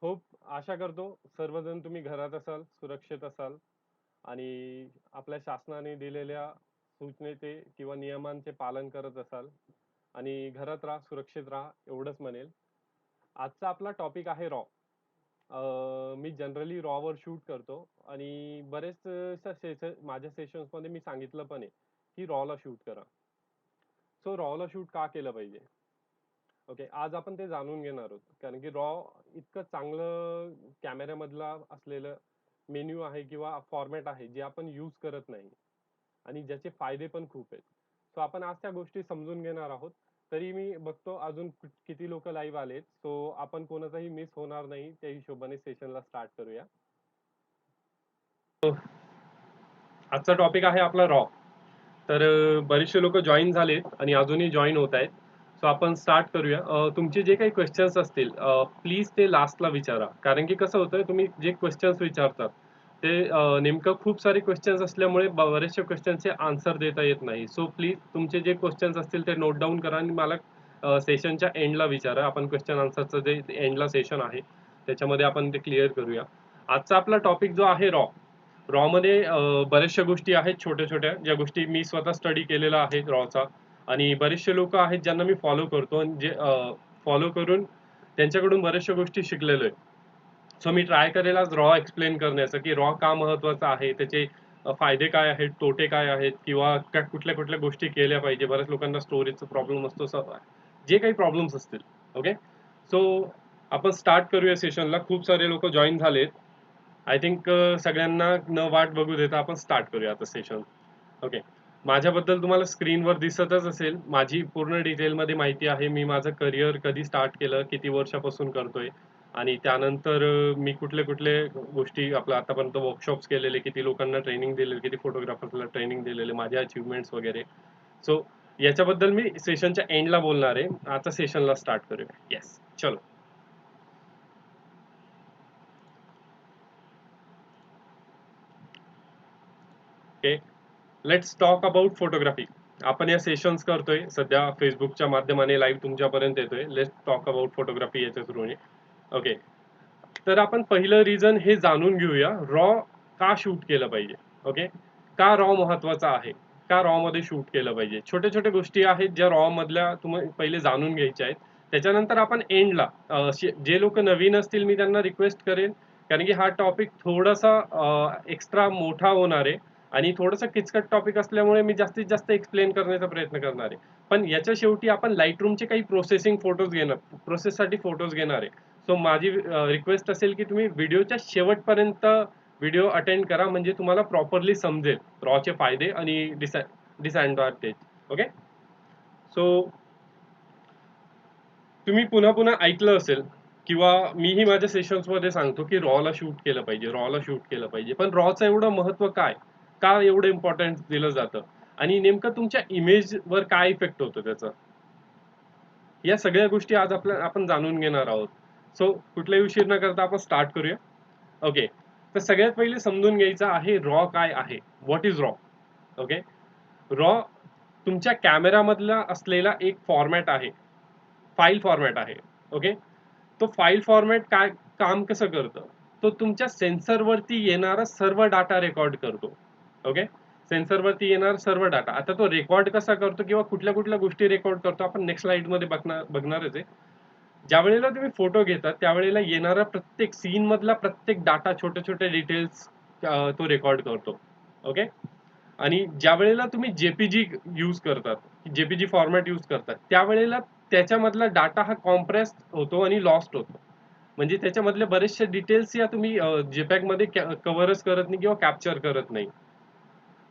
Hope आशा करतो सर्वजण तुम्ही घरात असाल, सुरक्षित असाल आणि आपल्या शासनाने दिलेल्या सूचनेचे किंवा नियमांचे पालन करत असाल आणि घरात राहा, सुरक्षित राहा एवढंच म्हणेल. आजचा आपला टॉपिक आहे रॉ. मी जनरली रॉवर शूट करतो आणि माझ्या सेशन्समध्ये मी सांगितलं पण आहे की रॉला शूट करा. सो रॉला शूट का केलं पाहिजे? ओके, आज आपण ते जाणून घेणार आहोत. कारण की रॉ इतकं चांगलं कॅमेऱ्यामधला असलेलं मेन्यू आहे किंवा फॉर्मॅट आहे जे आपण यूज करत नाही आणि ज्याचे फायदे पण खूप आहेत. सो आपण आज त्या गोष्टी समजून घेणार आहोत. तरी मी बघतो अजून किती लोक लाईव्ह आलेत. सो आपण कोणाचाही मिस होणार नाही त्या हिशोबाने सेशनला स्टार्ट करूया. आजचा टॉपिक आहे आपला रॉ. तर बरेचसे लोक जॉईन झालेत आणि अजूनही जॉईन होत आहेत. सो आपण स्टार्ट करूया. तुमचे जे काही क्वेश्चन्स असतील प्लीज ते लास्टला विचारा. कारण की कसं होतं, तुम्ही जे क्वेश्चन्स विचारतात ते नेमकं खूप सारे क्वेश्चन्स असल्यामुळे बरेचशा क्वेश्चनचे आन्सर देता येत नाही. सो प्लीज तुमचे जे क्वेश्चन्स असतील ते नोट डाऊन करा आणि मला सेशनच्या एंडला विचारा. आपण क्वेश्चन आन्सरचं जे एंडला सेशन आहे त्याच्यामध्ये आपण ते क्लिअर करूया. आजचा आपला टॉपिक जो आहे रॉ. रॉ मध्ये बऱ्याचशा गोष्टी आहेत छोट्या छोट्या, ज्या गोष्टी मी स्वतः स्टडी केलेला आहे रॉचा. आणि बरेचसे लोक आहेत ज्यांना मी फॉलो करतो आणि जे फॉलो करून त्यांच्याकडून बऱ्याचशा गोष्टी शिकलेलो आहे. सो मी ट्राय करेल आज रॉ एक्सप्लेन करण्याचं की रॉ का महत्वाचा आहे, त्याचे फायदे काय आहेत, तोटे काय आहेत, किंवा कुठल्या कुठल्या गोष्टी केल्या पाहिजे. बऱ्याच लोकांना स्टोरेजचा प्रॉब्लेम असतो, जे काही प्रॉब्लेम्स असतील. ओके, सो आपण स्टार्ट करूया सेशनला. खूप सारे लोक जॉईन झालेत. आय थिंक सगळ्यांना न वाट बघू देता आपण स्टार्ट करूया आता सेशन. ओके, माझ्याबद्दल तुम्हाला स्क्रीनवर दिसतच असेल. माझी पूर्ण डिटेलमध्ये माहिती आहे. मी माझं करिअर कधी स्टार्ट केलं, किती वर्षापासून करतोय आणि त्यानंतर मी कुठले कुठले गोष्टी आपलं आतापर्यंत वर्कशॉप्स केलेले, किती लोकांना ट्रेनिंग दिलेले, किती फोटोग्राफर्सला ट्रेनिंग दिलेले, माझे अचिव्हमेंट्स वगैरे. सो याच्याबद्दल मी सेशनच्या एंडला बोलणार आहे. आता सेशनला स्टार्ट करूया. येस, चलो. Okay, let's talk about photography. आपण या सेशन्स करतोय सध्या फेसबुकच्या माध्यमाने लाईव्ह तुमच्यापर्यंत येतोय. लेट्स टॉक अबाउट फोटोग्राफी याच्या थ्रूने. ओके, तर आपण पहिलं रिझन हे जाणून घेऊया, रॉ का शूट केलं पाहिजे. ओके, का रॉ महत्वाचा आहे, का रॉ मध्ये शूट केलं पाहिजे. छोट्या छोट्या गोष्टी आहेत ज्या रॉ मधल्या तुम्ही पहिले जाणून घ्यायच्या आहेत. त्याच्यानंतर आपण एंडला जे लोक नवीन असतील मी त्यांना रिक्वेस्ट करेन, कारण की हा टॉपिक थोडासा एक्स्ट्रा मोठा होणार आहे आणि थोडंसं किचकट टॉपिक असल्यामुळे मी जास्तीत जास्त एक्सप्लेन करण्याचा प्रयत्न करणार आहे. पण याच्या शेवटी आपण लाईट रूमचे काही प्रोसेससाठी फोटोज घेणार आहे. सो माझी रिक्वेस्ट असेल की तुम्ही व्हिडिओच्या शेवटपर्यंत व्हिडिओ अटेंड करा, म्हणजे तुम्हाला प्रॉपरली समजेल रॉचे फायदे आणि डिसएडव्हान्टेज. ओके, सो तुम्ही पुन्हा पुन्हा ऐकलं असेल किंवा मीही माझ्या सेशन्स मध्ये सांगतो की रॉला शूट केलं पाहिजे, रॉला शूट केलं पाहिजे. पण रॉचं एवढं महत्व काय, का एवढं इम्पॉर्टन्स दिलं जातं आणि नेमकं तुमच्या इमेज वर काय इफेक्ट होतो त्याचा, या सगळ्या गोष्टी आज आपण जाणून घेणार आहोत. सो कुठलाही उशीर न करता आपण स्टार्ट करूया. ओके, तर सगळ्यात पहिले समजून घ्यायचं आहे रॉ काय आहे. What is raw? Okay, raw तुमच्या कॅमेरामधला असलेला एक फॉर्मॅट आहे, फाईल फॉर्मॅट आहे. ओके, तो फाईल फॉर्मॅट काय काम कसं करतं, तो तुमच्या सेन्सरवरती येणारा सर्व डाटा रेकॉर्ड करतो. ओके, सेन्सरवरती येणार सर्व डाटा. आता तो रेकॉर्ड कसा करतो किंवा कुठल्या कुठल्या गोष्टी रेकॉर्ड करतो आपण नेक्स्ट स्लाइड मध्ये बघणारच आहे. ज्या वेळेला तुम्ही फोटो घेता त्यावेळेला येणारा प्रत्येक सीन मधला प्रत्येक डाटा, छोटे छोटे डिटेल्स तो रेकॉर्ड करतो. ओके, आणि ज्या वेळेला तुम्ही जेपीजी यूज करतात, जेपीजी फॉर्मॅट यूज करतात, त्यावेळेला त्याच्यामधला डाटा हा कॉम्प्रेस होतो आणि लॉस्ट होतो. म्हणजे त्याच्यामधले बरेचसे डिटेल्स या तुम्ही जेपॅग मध्ये कव्हरच करत नाही किंवा कॅप्चर करत नाही.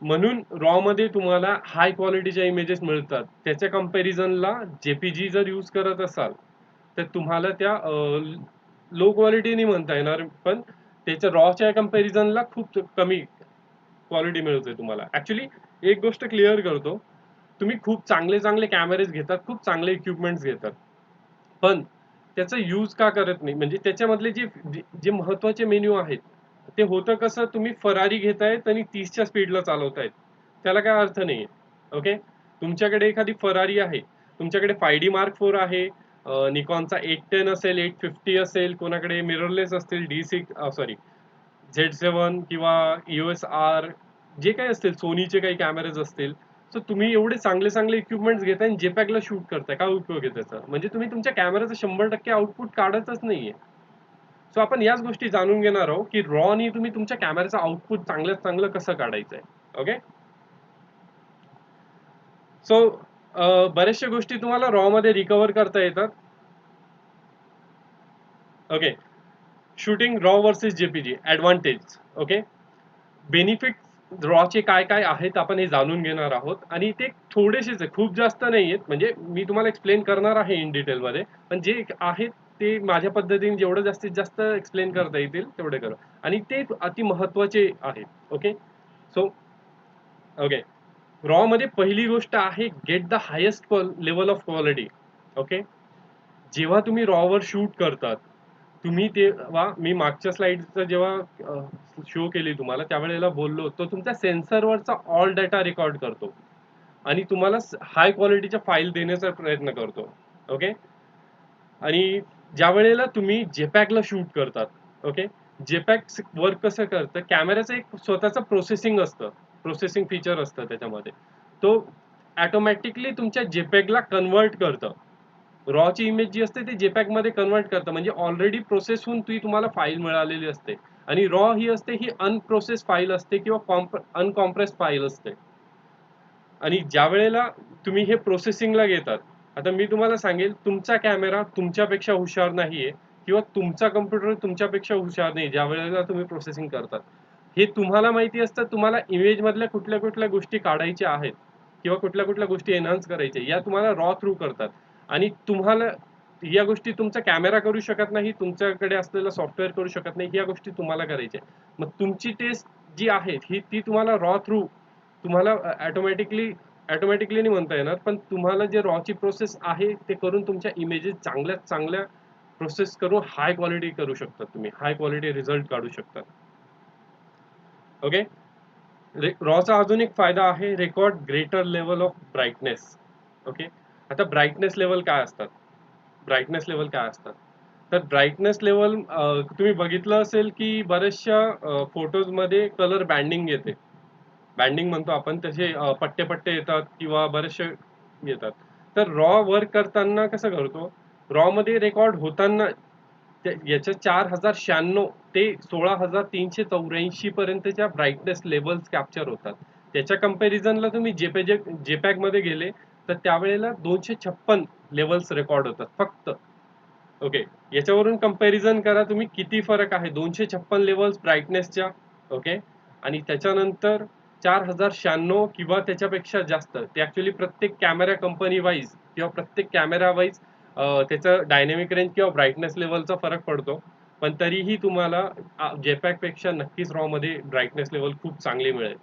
म्हणून रॉ मध्ये तुम्हाला हाय क्वालिटीच्या इमेजेस मिळतात. त्याच्या कंपॅरिझनला जेपीजी जर यूज करत असाल तर तुम्हाला त्या लो क्वालिटी नाही म्हणता येणार, पण त्याच्या रॉच्या कंपॅरिझनला खूप कमी क्वालिटी मिळते तुम्हाला. ऍक्च्युली एक गोष्ट क्लिअर करतो, तुम्ही खूप चांगले चांगले कॅमेरेज घेतात, खूप चांगले इक्विपमेंट्स घेतात, पण त्याचा यूज का करत नाही. म्हणजे त्याच्यामधले जे जे महत्वाचे मेन्यू आहेत ते होतं कसं, तुम्ही फरारी घेतायत आणि 30च्या स्पीडला चालवतायत, त्याला काय अर्थ नाहीये. ओके, तुमच्याकडे एखादी फरारी आहे, तुमच्याकडे 5D Mark IV आहे, निकॉनचा 810 असेल, 850 असेल, कोणाकडे मिररलेस असतील, Z7 किंवा EOS R, जे काही असतील, सोनीचे काही कॅमेरेज असतील. सो तुम्ही एवढे चांगले चांगले इक्विपमेंट्स घेताय आणि JPEG ला शूट करताय. काय उपयोग आहे त्याचा? म्हणजे तुम्ही तुमच्या कॅमेराचं 100% आउटपुट काढतच नाहीये. सो आपण याच गोष्टी जाणून घेणार आहोत, की रॉनी तुम्ही तुमच्या कॅमेराचं आउटपुट चांगल्यात चांगलं कसं काढायचंय. ओके. सो बऱ्याचशा गोष्टी तुम्हाला रॉ मध्ये रिकव्हर करता येतात. Okay. Shooting raw versus JPG advantage. Okay. Benefit रॉचे काय काय आहेत आपण हे जाणून घेणार आहोत आणि ते थोडेसेच आहे, खूप जास्त नाही आहेत. म्हणजे मी तुम्हाला एक्सप्लेन करणार आहे इन डिटेलमध्ये, पण जे आहेत ते माझ्या पद्धतीने जेवढं जास्तीत जास्त एक्सप्लेन करता येतील तेवढे करा आणि ते अति महत्वाचे आहेत. ओके. So okay. रॉ मध्ये पहिली गोष्ट आहे get the highest level of quality. Okay. जेव्हा तुम्ही रॉवर शूट करतात, तुम्ही तेव्हा मी मागच्या स्लाइडचं जेव्हा शो केली तुम्हाला त्यावेळेला बोललो, तो तुमच्या सेन्सरवरचा ऑल डेटा रेकॉर्ड करतो आणि तुम्हाला हाय क्वालिटीच्या फाईल देण्याचा प्रयत्न करतो. ओके. आणि ज्या वेळेला तुम्ही JPEG ला शूट करतात, ओके, JPEG वर्क कसं करतं, कॅमेऱ्याचं एक स्वतःचं प्रोसेसिंग असतं, प्रोसेसिंग फीचर असतं त्याच्यामध्ये. तो ऑटोमॅटिकली तुमच्या JPEG ला कन्वर्ट करतं. रॉची इमेज जी असते ती JPEG मध्ये कन्वर्ट करतं, म्हणजे ऑलरेडी प्रोसेस होऊन ती तुम्हाला फाईल मिळालेली असते. आणि रॉ ही असते ही अनप्रोसेस फाईल असते किंवा अनकॉम्प्रेस फाईल असते. आणि ज्या वेळेला तुम्ही हे प्रोसेसिंगला घेतात, आता मी तुम्हाला सांगेल, तुमचा कॅमेरा तुमच्यापेक्षा हुशार नाहीये किंवा तुमचा कम्प्युटर तुमच्यापेक्षा हुशार नाही ज्या वेळेला तुम्ही प्रोसेसिंग करतात. हे तुम्हाला माहिती असतं, तुम्हाला इमेज मधल्या कुठल्या कुठल्या गोष्टी काढायच्या आहेत किंवा कुठल्या कुठल्या गोष्टी एनहान्स करायच्या, या तुम्हाला रॉ थ्रू करतात. आणि तुम्हाला या गोष्टी तुमचा कॅमेरा करू शकत नाही, तुमच्याकडे असलेलं सॉफ्टवेअर करू शकत नाही, या गोष्टी तुम्हाला करायच्या. मग तुमची टेस्ट जी आहे ही ती तुम्हाला रॉ थ्रू तुम्हाला ऑटोमॅटिकली नाही म्हणता येणार, पण तुम्हाला जे रॉची प्रोसेस आहे ते करून तुमच्या इमेजेस चांगल्यात चांगल्या प्रोसेस करून हाय क्वालिटी करू शकतात, तुम्ही हाय क्वालिटी रिझल्ट काढू शकतात. ओके. रॉचा अजून एक फायदा आहे, record greater level of brightness. Okay. आता ब्राईटनेस लेवल काय असतात, ब्राईटनेस लेवल काय असतात तर ब्राईटनेस लेवल तुम्ही बघितलं असेल की बऱ्याचशा फोटोज मध्ये कलर बँडिंग येते, बँडिंग म्हणतो आपण, तसे पट्टे पट्टे येतात किंवा बरेचसे येतात. तर रॉ वर्क करताना कसं करतो, रॉ मध्ये रेकॉर्ड होताना याच्या 4096 ते 16384 पर्यंतच्या ब्राईटनेस लेवल्स कॅप्चर होतात. त्याच्या कंपॅरिझनला तुम्ही जेपॅग मध्ये गेले तर त्यावेळेला 256 लेवल्स रेकॉर्ड होतात फक्त. ओके. याच्यावरून कंपॅरिझन करा तुम्ही किती फरक आहे 256 लेवल्स ब्राईटनेसच्या. ओके. आणि त्याच्यानंतर 4096 किंवा त्याच्यापेक्षा जास्त, ते ऍक्च्युली प्रत्येक कॅमेरा कंपनी वाईज किंवा प्रत्येक कॅमेरा वाईज त्याचा डायनॅमिक रेंज किंवा ब्राईटनेस लेवलचा फरक पडतो. पण तरीही तुम्हाला JPEG पेक्षा नक्कीच रॉ मध्ये ब्राईटनेस लेवल खूप चांगली मिळेल.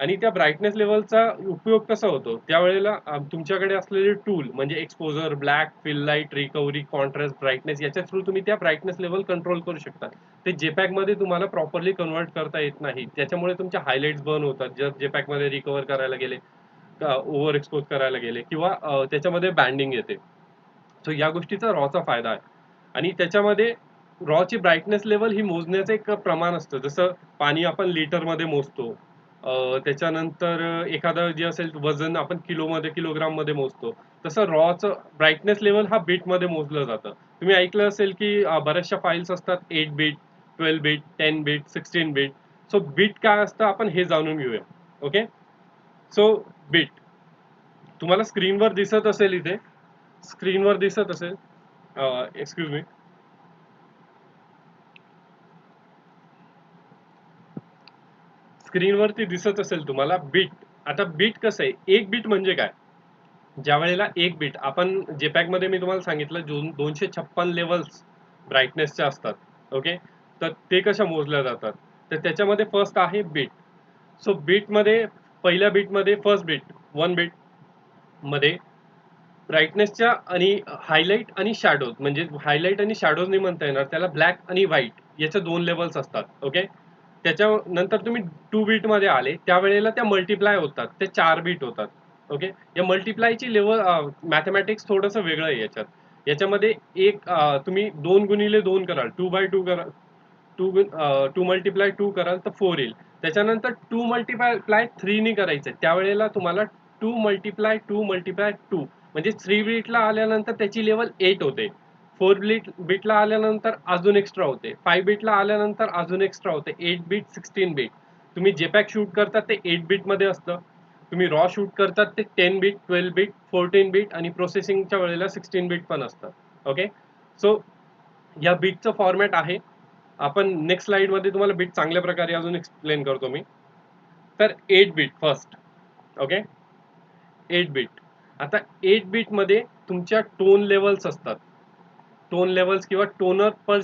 आणि त्या ब्राईटनेस लेवलचा उपयोग कसा होतो, त्यावेळेला तुमच्याकडे असलेले टूल म्हणजे exposure, black, fill light, recovery, contrast, brightness, याच्या थ्रू तुम्ही त्या ब्राईटनेस लेवल कंट्रोल करू शकता. ते JPEG मध्ये तुम्हाला प्रॉपरली कन्वर्ट करता येत नाही, त्याच्यामुळे तुमच्या हायलाइट्स बर्न होतात जर JPEG मध्ये रिकव्हर करायला गेले, ओव्हर एक्सपोज करायला गेले किंवा त्याच्यामध्ये बँडिंग येते. सो या गोष्टीचा रॉचा फायदा आहे. आणि त्याच्यामध्ये रॉची ब्राईटनेस लेवल ही मोजण्याचं एक प्रमाण असतं, जसं पाणी आपण लिटर मध्ये मोजतो, त्याच्यानंतर एखादं जे असेल वजन आपण किलोमध्ये किलोग्राम मध्ये मोजतो, तसं रॉचं ब्राईटनेस लेवल हा बीट मध्ये मोजलं जातं. तुम्ही ऐकलं असेल की बऱ्याचशा फाईल्स असतात 8 bit, 12 bit, 10 bit, 16 bit. So bit काय असतं आपण हे जाणून घेऊया. ओके. सो बीट तुम्हाला स्क्रीनवर दिसत असेल, इथे स्क्रीनवर दिसत असेल, एक्सक्यूज मी, स्क्रीनवरती दिसत असेल तुम्हाला बीट. आता बीट कसं आहे, एक बीट म्हणजे काय, ज्या वेळेला एक बीट आपण JPEG मध्ये मी तुम्हाला सांगितलं 256 लेवल्स ब्राईटनेसच्या असतात. ओके. तर ते कशा मोजल्या जातात, तर त्याच्यामध्ये फर्स्ट आहे बीट. सो बीट मध्ये पहिल्या बीट मध्ये फर्स्ट बीट 1 बीट मध्ये ब्राईटनेसच्या आणि हायलाइट आणि शॅडोज, म्हणजे हायलाइट आणि शॅडोज नाही म्हणता येणार त्याला, ब्लॅक आणि व्हाईट याच्या 2 लेवल्स असतात. ओके. त्याच्यानंतर तुम्ही 2 बीट मध्ये आले त्यावेळेला त्या मल्टिप्लाय होतात, ते 4 बीट होतात. ओके. या मल्टिप्लायची लेवल मॅथमॅटिक्स थोडंसं वेगळं आहे याच्यात. याच्यामध्ये एक तुम्ही 2x2 कराल, 2x2 कराल, 2 कराल तर 4 येईल. त्याच्यानंतर 2 × 3 करायचं आहे, त्यावेळेला तुम्हाला 2 म्हणजे 3 बिटला आल्यानंतर त्याची लेवल 8 होते. 4 बिटला आल्यानंतर अजून एक्स्ट्रा होते, 5 बिटला आल्यानंतर अजून एक्स्ट्रा होते, 8 बीट, 16 बीट. तुम्ही जेपॅक शूट करतात ते 8 बीट मध्ये असतं, तुम्ही रॉ शूट करतात ते 10 बीट, 12 बीट, 14 बीट आणि प्रोसेसिंगच्या वेळेला 16 बीट पण असतं. ओके, सो या बीटचं फॉर्मॅट आहे. आपण नेक्स्ट स्लाइड मध्ये तुम्हाला बीट चांगल्या प्रकारे अजून एक्सप्लेन करतो मी. तर 8 बीट फर्स्ट. Okay, 8 bit. आता 8 बीट मध्ये तुमच्या टोन लेवल्स असतात, टोन लेवल्स किंवा टोनर पर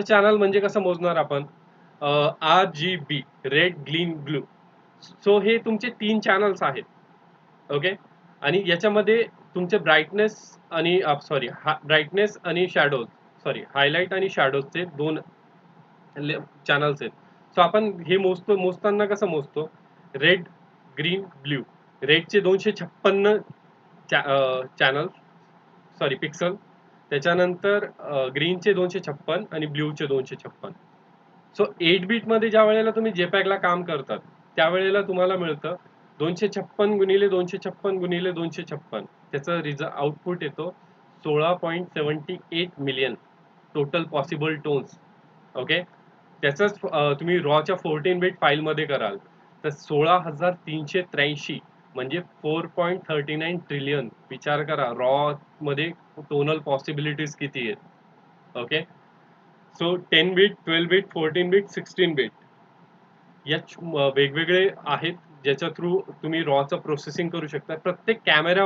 चॅनल म्हणजे कसं मोजणार आपण, RGB, red, green, blue. So हे तुमचे 3 चॅनल्स आहेत. ओके, आणि याच्यामध्ये तुमचे ब्राईटनेस आणि ब्राईटनेस आणि शॅडोज, हायलाइट आणि शॅडोजचे 2 चॅनल्स आहेत. सो आपण हे मोजताना कसं मोजतो, रेड, ग्रीन, ब्ल्यू. रेडचे 256 चॅनल, पिक्सल. त्याच्यानंतर ग्रीनचे 256 आणि ब्ल्यूचे 256. सो 8 बीट मध्ये ज्या वेळेला तुम्ही जेपॅगला काम करतात त्यावेळेला तुम्हाला मिळतं 256 × 256 × 256. त्याचं आउटपुट येतो 16.78 million total possible tones. Okay, त्याचंच तुम्ही रॉच्या 14 बीट फाईलमध्ये कराल तर 16,383 म्हणजे 4.39 ट्रिलियन. विचार करा रॉ मध्ये टोनल पॉसिबिलिटीज किती आहेत. Okay, so 10 bit, 12 bit, 14 bit, 16 bit या वेगवेगळे आहेत ज्याच्या थ्रू तुम्ही रॉचं प्रोसेसिंग करू शकता. प्रत्येक कॅमेरा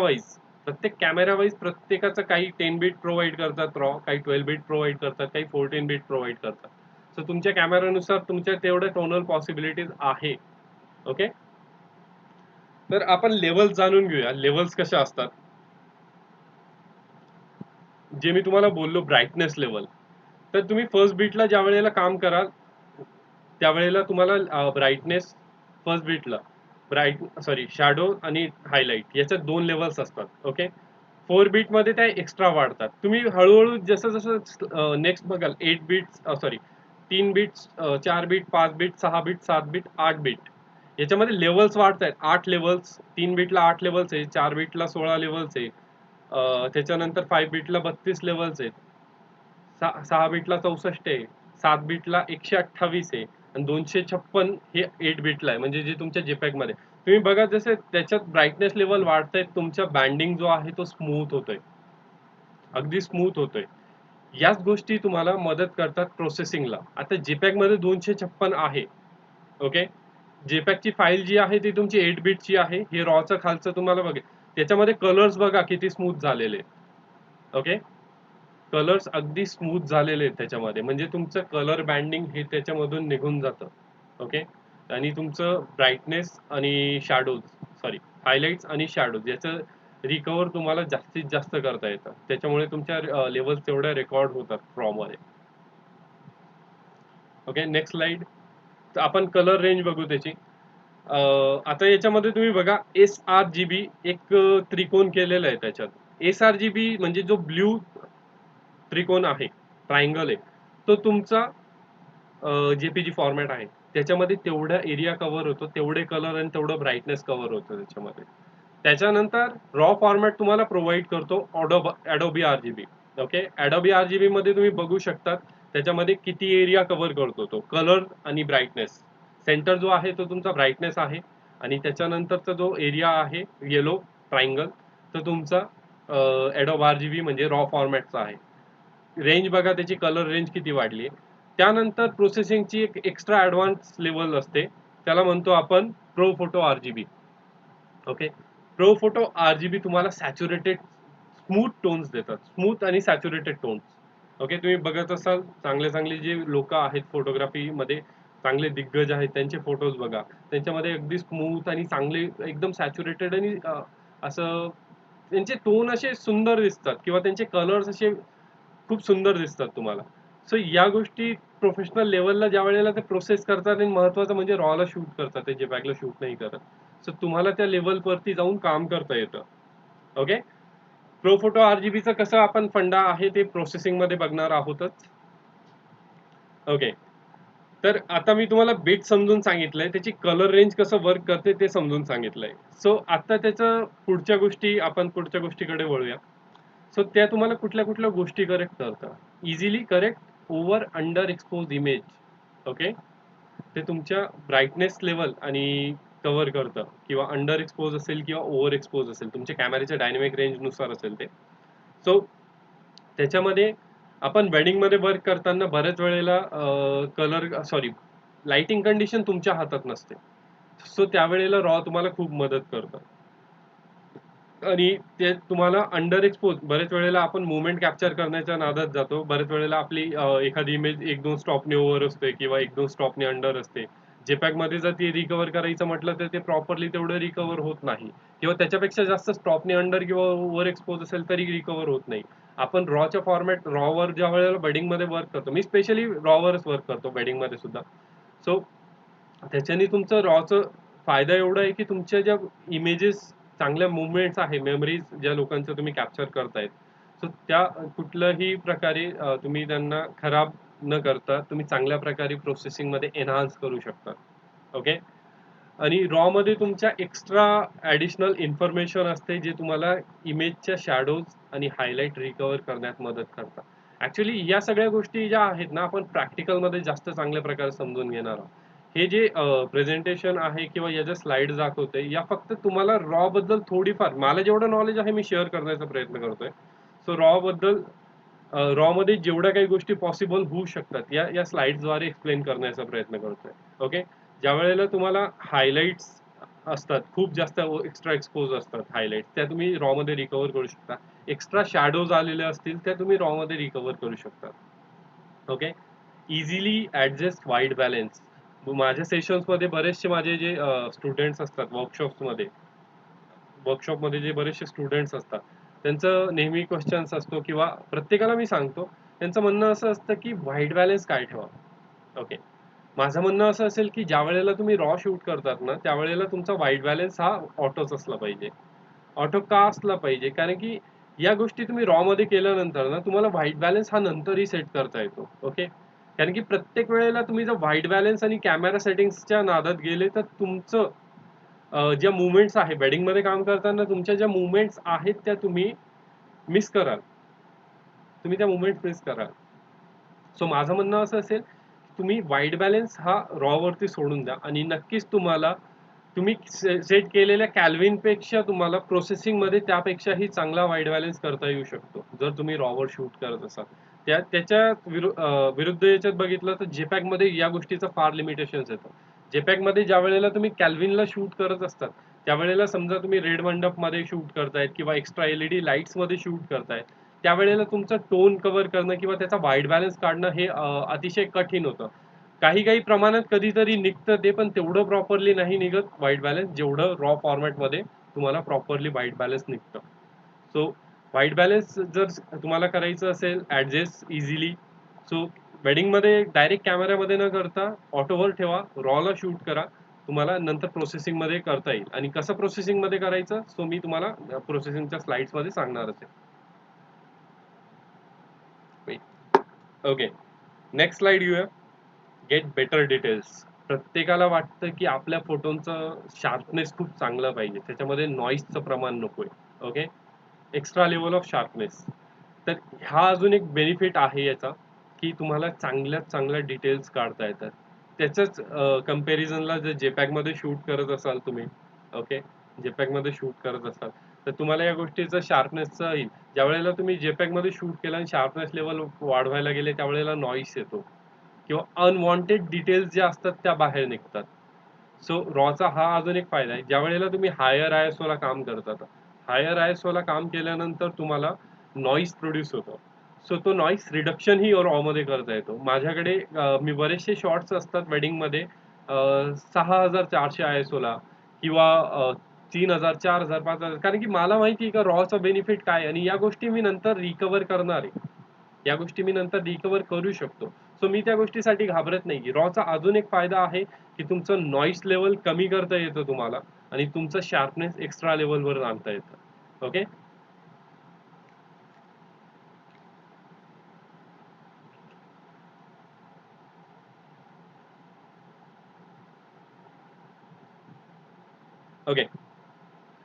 वाईज प्रत्येकाचं काही 10 बीट प्रोव्हाइड करतात रॉ, काही 12 बीट प्रोव्हाइड करतात, काही 14 बीट प्रोव्हाइड करतात. सो तुमच्या कॅमेरानुसार तुमच्या तेवढे टोनल पॉसिबिलिटीज आहे. ओके, तर आपण लेवल्स जाणून घेऊया. लेवल्स कशा असतात, जे मी तुम्हाला बोललो ब्राईटनेस लेवल. तर तुम्ही फर्स्ट बीटला ज्या वेळेला काम कराल त्यावेळेला तुम्हाला ब्राईटनेस फर्स्ट बीटला शॅडो आणि हायलाइट याच्या 2 लेवल्स असतात. ओके, 4 बीट मध्ये त्या एक्स्ट्रा वाढतात. तुम्ही हळूहळू जसं जसं नेक्स्ट बघाल 8 bit 3 bit, 4 bit, 5 bit, 6 bit, 7 bit, 8 bit याच्यामध्ये लेवल्स वाढत आहेत. 8 लेवल्स, 3 बीटला 8 लेवल्स आहे, 4 बीटला 16 लेवल्स आहे, त्याच्यानंतर 5 बीटला 32 लेवल्स आहेत, 6 बीटला 64 आहे, 7 बीटला 128 आहे आणि 256 हे 8 बीटला आहे. म्हणजे जे तुमच्या जेपॅग मध्ये तुम्ही बघा जसे त्याच्यात ब्राईटनेस लेवल वाढतंय तुमचा बँडिंग जो आहे तो स्मूथ होतोय, अगदी स्मूथ होतोय. याच गोष्टी तुम्हाला मदत करतात प्रोसेसिंगला. आता जेपॅग मध्ये 256 आहे. ओके, जेपॅगची फाईल जी आहे ती तुमची 8 बीटची आहे. हे रॉचं खालचं तुम्हाला बघा त्याच्यामध्ये कलर्स बघा किती स्मूथ झालेले. ओके, कलर्स अगदी स्मूथ झालेले आहेत त्याच्यामध्ये, म्हणजे तुमचं कलर बँडिंग हे त्याच्यामधून निघून जातं. ओके, आणि तुमचं ब्राईटनेस आणि शॅडोज हायलाइट्स आणि शॅडोज याचं रिकवर तुम्हाला जास्तीत जास्त करता येतं. त्याच्यामुळे तुमच्या लेवल्स तेवढ्या रेकॉर्ड होतात रॉमध्ये. Okay, next slide. तर आपण कलर रेंज बघू त्याची. आता याच्यामध्ये तुम्ही बघा sRGB एक त्रिकोण केलेला आहे त्याच्यात. sRGB म्हणजे जो ब्ल्यू त्रिकोण आहे, ट्रायंगल आहे, तो तुमचा जेपीजी फॉर्मॅट आहे. त्याच्यामध्ये तेवढा एरिया कव्हर होतो, तेवढे कलर आणि तेवढं ब्राईटनेस कव्हर होतं त्याच्यामध्ये. त्याच्यानंतर रॉ फॉर्मॅट तुम्हाला प्रोव्हाइड करतो Adobe RGB. Okay, Adobe RGB मध्ये तुम्ही बघू शकता त्याच्यामध्ये किती एरिया कव्हर करतो तो कलर आणि ब्राईटनेस. सेंटर जो आहे तो तुमचा ब्राईटनेस आहे आणि त्याच्यानंतरचा जो एरिया आहे येलो ट्रायंगल तो तुमचा Adobe RGB म्हणजे रॉ फॉर्मॅटचा आहे. रेंज बघा त्याची, कलर रेंज किती वाढली आहे. त्यानंतर प्रोसेसिंगची एक एक्स्ट्रा ॲडव्हान्स लेवल असते, त्याला म्हणतो आपण pro photo RGB. Okay, pro photo RGB तुम्हाला सॅच्युरेटेड स्मूथ टोन्स देतात, स्मूथ आणि सॅच्युरेटेड टोन्स. ओके, तुम्ही बघत असाल चांगले जे लोक आहेत फोटोग्राफीमध्ये, चांगले दिग्गज आहेत, त्यांचे फोटोज बघा, त्यांच्यामध्ये अगदी स्मूथ आणि चांगले एकदम सॅच्युरेटेड आणि असं त्यांचे टोन असे सुंदर दिसतात किंवा त्यांचे कलर्स असे खूप सुंदर दिसतात तुम्हाला. सो या गोष्टी प्रोफेशनल लेवलला ज्या वेळेला ते प्रोसेस करतात आणि महत्त्वाचं म्हणजे रॉला शूट करतात, ते जेपॅगला शूट नाही करत. सो तुम्हाला त्या लेवलवरती जाऊन काम करता येतं. ओके, प्रोफोटो RGBचं कसं आपण फंडा आहे ते प्रोसेसिंग मध्ये बघणार आहोतच. ओके. तर आता मी तुम्हाला बिट समजून सांगितलंय, त्याची कलर रेंज कसं वर्क करते ते समजून सांगितलंय. सो आता त्याचं पुढच्या गोष्टीकडे वळूया. सो त्या तुम्हाला कुठल्या कुठल्या गोष्टी करेक्ट करतात. Easily correct over under expose image. Okay. ते तुमच्या ब्राईटनेस लेवल आणि कव्हर करतं, किंवा अंडर एक्सपोज असेल किंवा ओव्हर एक्सपोज असेल, तुमच्या कॅमेऱ्याच्या डायनॅमिक रेंजनुसार असेल ते. सो त्याच्यामध्ये आपण वेडिंगमध्ये वर्क करताना बऱ्याच वेळेला लाइटिंग कंडिशन तुमच्या हातात नसते. सो त्यावेळेला रॉ तुम्हाला खूप मदत करतं. आणि ते तुम्हाला अंडर एक्सपोज बरेच वेळेला आपण मुवमेंट कॅप्चर करण्याच्या नादात जातो. बरेच वेळेला आपली एखादी इमेज 1-2 स्टॉपने ओव्हर असते किंवा 1-2 स्टॉपने अंडर असते. JPEG मध्ये जर ती रिकव्हर करायचं म्हटलं तर ते प्रॉपरली तेवढं रिकव्हर होत नाही, किंवा त्याच्यापेक्षा जास्त स्टॉपने अंडर किंवा ओव्हर एक्सपोज असेल तरी रिकव्हर होत नाही. आपण रॉच्या फॉर्मॅट रॉवर ज्या वेळेला बेडिंगमध्ये वर्क करतो, मी स्पेशली रॉवरच वर्क करतो बेडिंगमध्ये सुद्धा. सो त्याच्याने तुमचं रॉचं फायदा एवढा आहे की तुमच्या ज्या इमेजेस चांगल्या मुवमेंट्स आहे, मेमरीज ज्या लोकांचं तुम्ही कॅप्चर करतायत, सो त्या कुठल्याही प्रकारे तुम्ही त्यांना खराब न करता तुम्ही चांगल्या प्रकारे प्रोसेसिंगमध्ये एन्हान्स करू शकता. ओके. आणि रॉ मध्ये तुमच्या एक्स्ट्रा ॲडिशनल इन्फॉर्मेशन असते, जे तुम्हाला इमेजच्या शॅडोज आणि हायलाइट रिकव्हर करण्यात मदत करतात. ॲक्च्युअली या सगळ्या गोष्टी ज्या आहेत ना, आपण प्रॅक्टिकलमध्ये जास्त चांगल्या प्रकारे समजून घेणार आहोत. हे जे प्रेझेंटेशन आहे किंवा या ज्या स्लाइड्स दाखवते, या फक्त तुम्हाला रॉ बद्दल थोडीफार, मला जेवढं नॉलेज आहे मी शेअर करण्याचा प्रयत्न करतोय. सो रॉ मध्ये जेवढ्या काही गोष्टी पॉसिबल होऊ शकतात या स्लाइड्सद्वारे एक्सप्लेन करण्याचा प्रयत्न करतोय. ओके. ज्या वेळेला तुम्हाला हायलाइट्स असतात, खूप जास्त एक्स्ट्रा एक्सपोज असतात हायलाइट्स, त्या तुम्ही रॉ मध्ये रिकव्हर करू शकता. एक्स्ट्रा शॅडोज आलेल्या असतील त्या तुम्ही रॉ मध्ये रिकव्हर करू शकता. Okay. Easily adjust white balance. माझ्या सेशन्समध्ये बरेचसे माझे जे स्टुडंट्स असतात वर्कशॉपमध्ये जे बरेचसे स्टुडंट्स असतात, त्यांचं नेहमी क्वेश्चन्स असतो, किंवा प्रत्येकाला मी सांगतो, त्यांचं म्हणणं असं असतं की व्हाईट बॅलन्स काय ठेवावं. ओके. माझं म्हणणं असं असेल की ज्या वेळेला तुम्ही रॉ शूट करतात ना, त्यावेळेला तुमचा व्हाईट बॅलन्स हा ऑटोच असला पाहिजे. ऑटो का असला पाहिजे? कारण की या गोष्टी तुम्ही रॉ मध्ये केल्यानंतर ना, तुम्हाला व्हाईट बॅलन्स हा नंतरही सेट करता येतो. ओके. कारण की प्रत्येक वेळेला तुम्ही जर व्हाईट बॅलन्स आणि कॅमेरा सेटिंग्सच्या नादात गेले तर तुमचं ज्या मुवमेंट्स आहे वेडिंगमध्ये काम करताना, तुमच्या ज्या मुवमेंट्स आहेत त्या तुम्ही मिस कराल. तुम्ही त्या मुवमेंट्स मिस कराल. सो माझं म्हणणं असं असेल, तुम्ही व्हाईट बॅलन्स हा रॉ वरती सोडून द्या, आणि नक्कीच तुम्ही सेट केलेल्या कॅल्विनपेक्षा तुम्हाला प्रोसेसिंगमध्ये त्यापेक्षाही चांगला व्हाईट बॅलन्स करता येऊ शकतो, जर तुम्ही रॉवर शूट करत असाल. त्याच्या विरुद्ध याच्यात बघितलं तर JPEG मध्ये या गोष्टीचं फार लिमिटेशन्स येतं. JPEG मध्ये ज्या वेळेला तुम्ही कॅल्विनला शूट करत असतात, त्यावेळेला समजा तुम्ही रेड मंडपमध्ये शूट करतायत किंवा एक्स्ट्रा LED लाईट्समध्ये शूट करतायत, त्यावेळेला तुमचं टोन कव्हर करणं किंवा त्याचा व्हाईट बॅलन्स काढणं हे अतिशय कठीण होतं. काही काही प्रमाणात कधीतरी निघतं ते, पण तेवढं प्रॉपरली नाही निघत व्हाईट बॅलन्स, जेवढं रॉ फॉर्मॅटमध्ये तुम्हाला प्रॉपरली व्हाईट बॅलन्स निघतं. सो व्हाईट बॅलन्स जर तुम्हाला करायचं असेल ॲडजस्ट इझिली, सो वेडिंगमध्ये डायरेक्ट कॅमेऱ्यामध्ये न करता ऑटोवर ठेवा, रॉला शूट करा. तुम्हाला नंतर प्रोसेसिंगमध्ये करता येईल. आणि कसं प्रोसेसिंगमध्ये करायचं, सो मी तुम्हाला प्रोसेसिंगच्या स्लाइड्समध्ये सांगणारच आहे. ओके. नेक्स्ट स्लाइड घेऊया. Get better details. प्रत्येकाला वाटतं की आपल्या फोटोंचं शार्पनेस खूप चांगलं पाहिजे, त्याच्यामध्ये नॉईजचं प्रमाण नकोय. Okay. Extra level of sharpness. तर हा अजून एक बेनिफिट आहे याचा, की तुम्हाला चांगल्यात चांगल्या डिटेल्स काढता येतात. त्याच्याच कंपॅरिझनला जर JPEG मध्ये शूट करत असाल तुम्ही, ओके, JPEG मध्ये शूट करत असाल, तर तुम्हाला या गोष्टीचं शार्पनेसचं येईल. ज्यावेळेला तुम्ही JPEG मध्ये शूट केलं आणि शार्पनेस लेवल वाढवायला गेले, त्यावेळेला नॉईस येतो, किंवा अनवॉन्टेड डिटेल्स ज्या असतात त्या बाहेर निघतात. सो रॉचा हा अजून एक फायदा आहे. ज्यावेळेला तुम्ही हायर ISO ला काम करतात, हायर ISO ला काम केल्यानंतर तुम्हाला नॉईज प्रोड्यूस होतो. सो तो नॉईज रिडक्शन ही रॉ मध्ये करता येतो. माझ्याकडे मी बरेचसे शॉट्स असतात वेडिंगमध्ये 6400 ISO ला, किंवा 3000, 4000, 5000, कारण की मला माहिती आहे का रॉचा बेनिफिट काय, आणि या गोष्टी मी नंतर रिकव्हर करणार आहे. या गोष्टी मी नंतर रिकव्हर करू शकतो. सो मी त्या गोष्टीसाठी घाबरत नाही. रॉचा अजून एक फायदा आहे की तुमचं नॉईस लेवल कमी करता येतं तुम्हाला, आणि तुमचं शार्पनेस एक्स्ट्रा लेवलवर आणता येतं. ओके.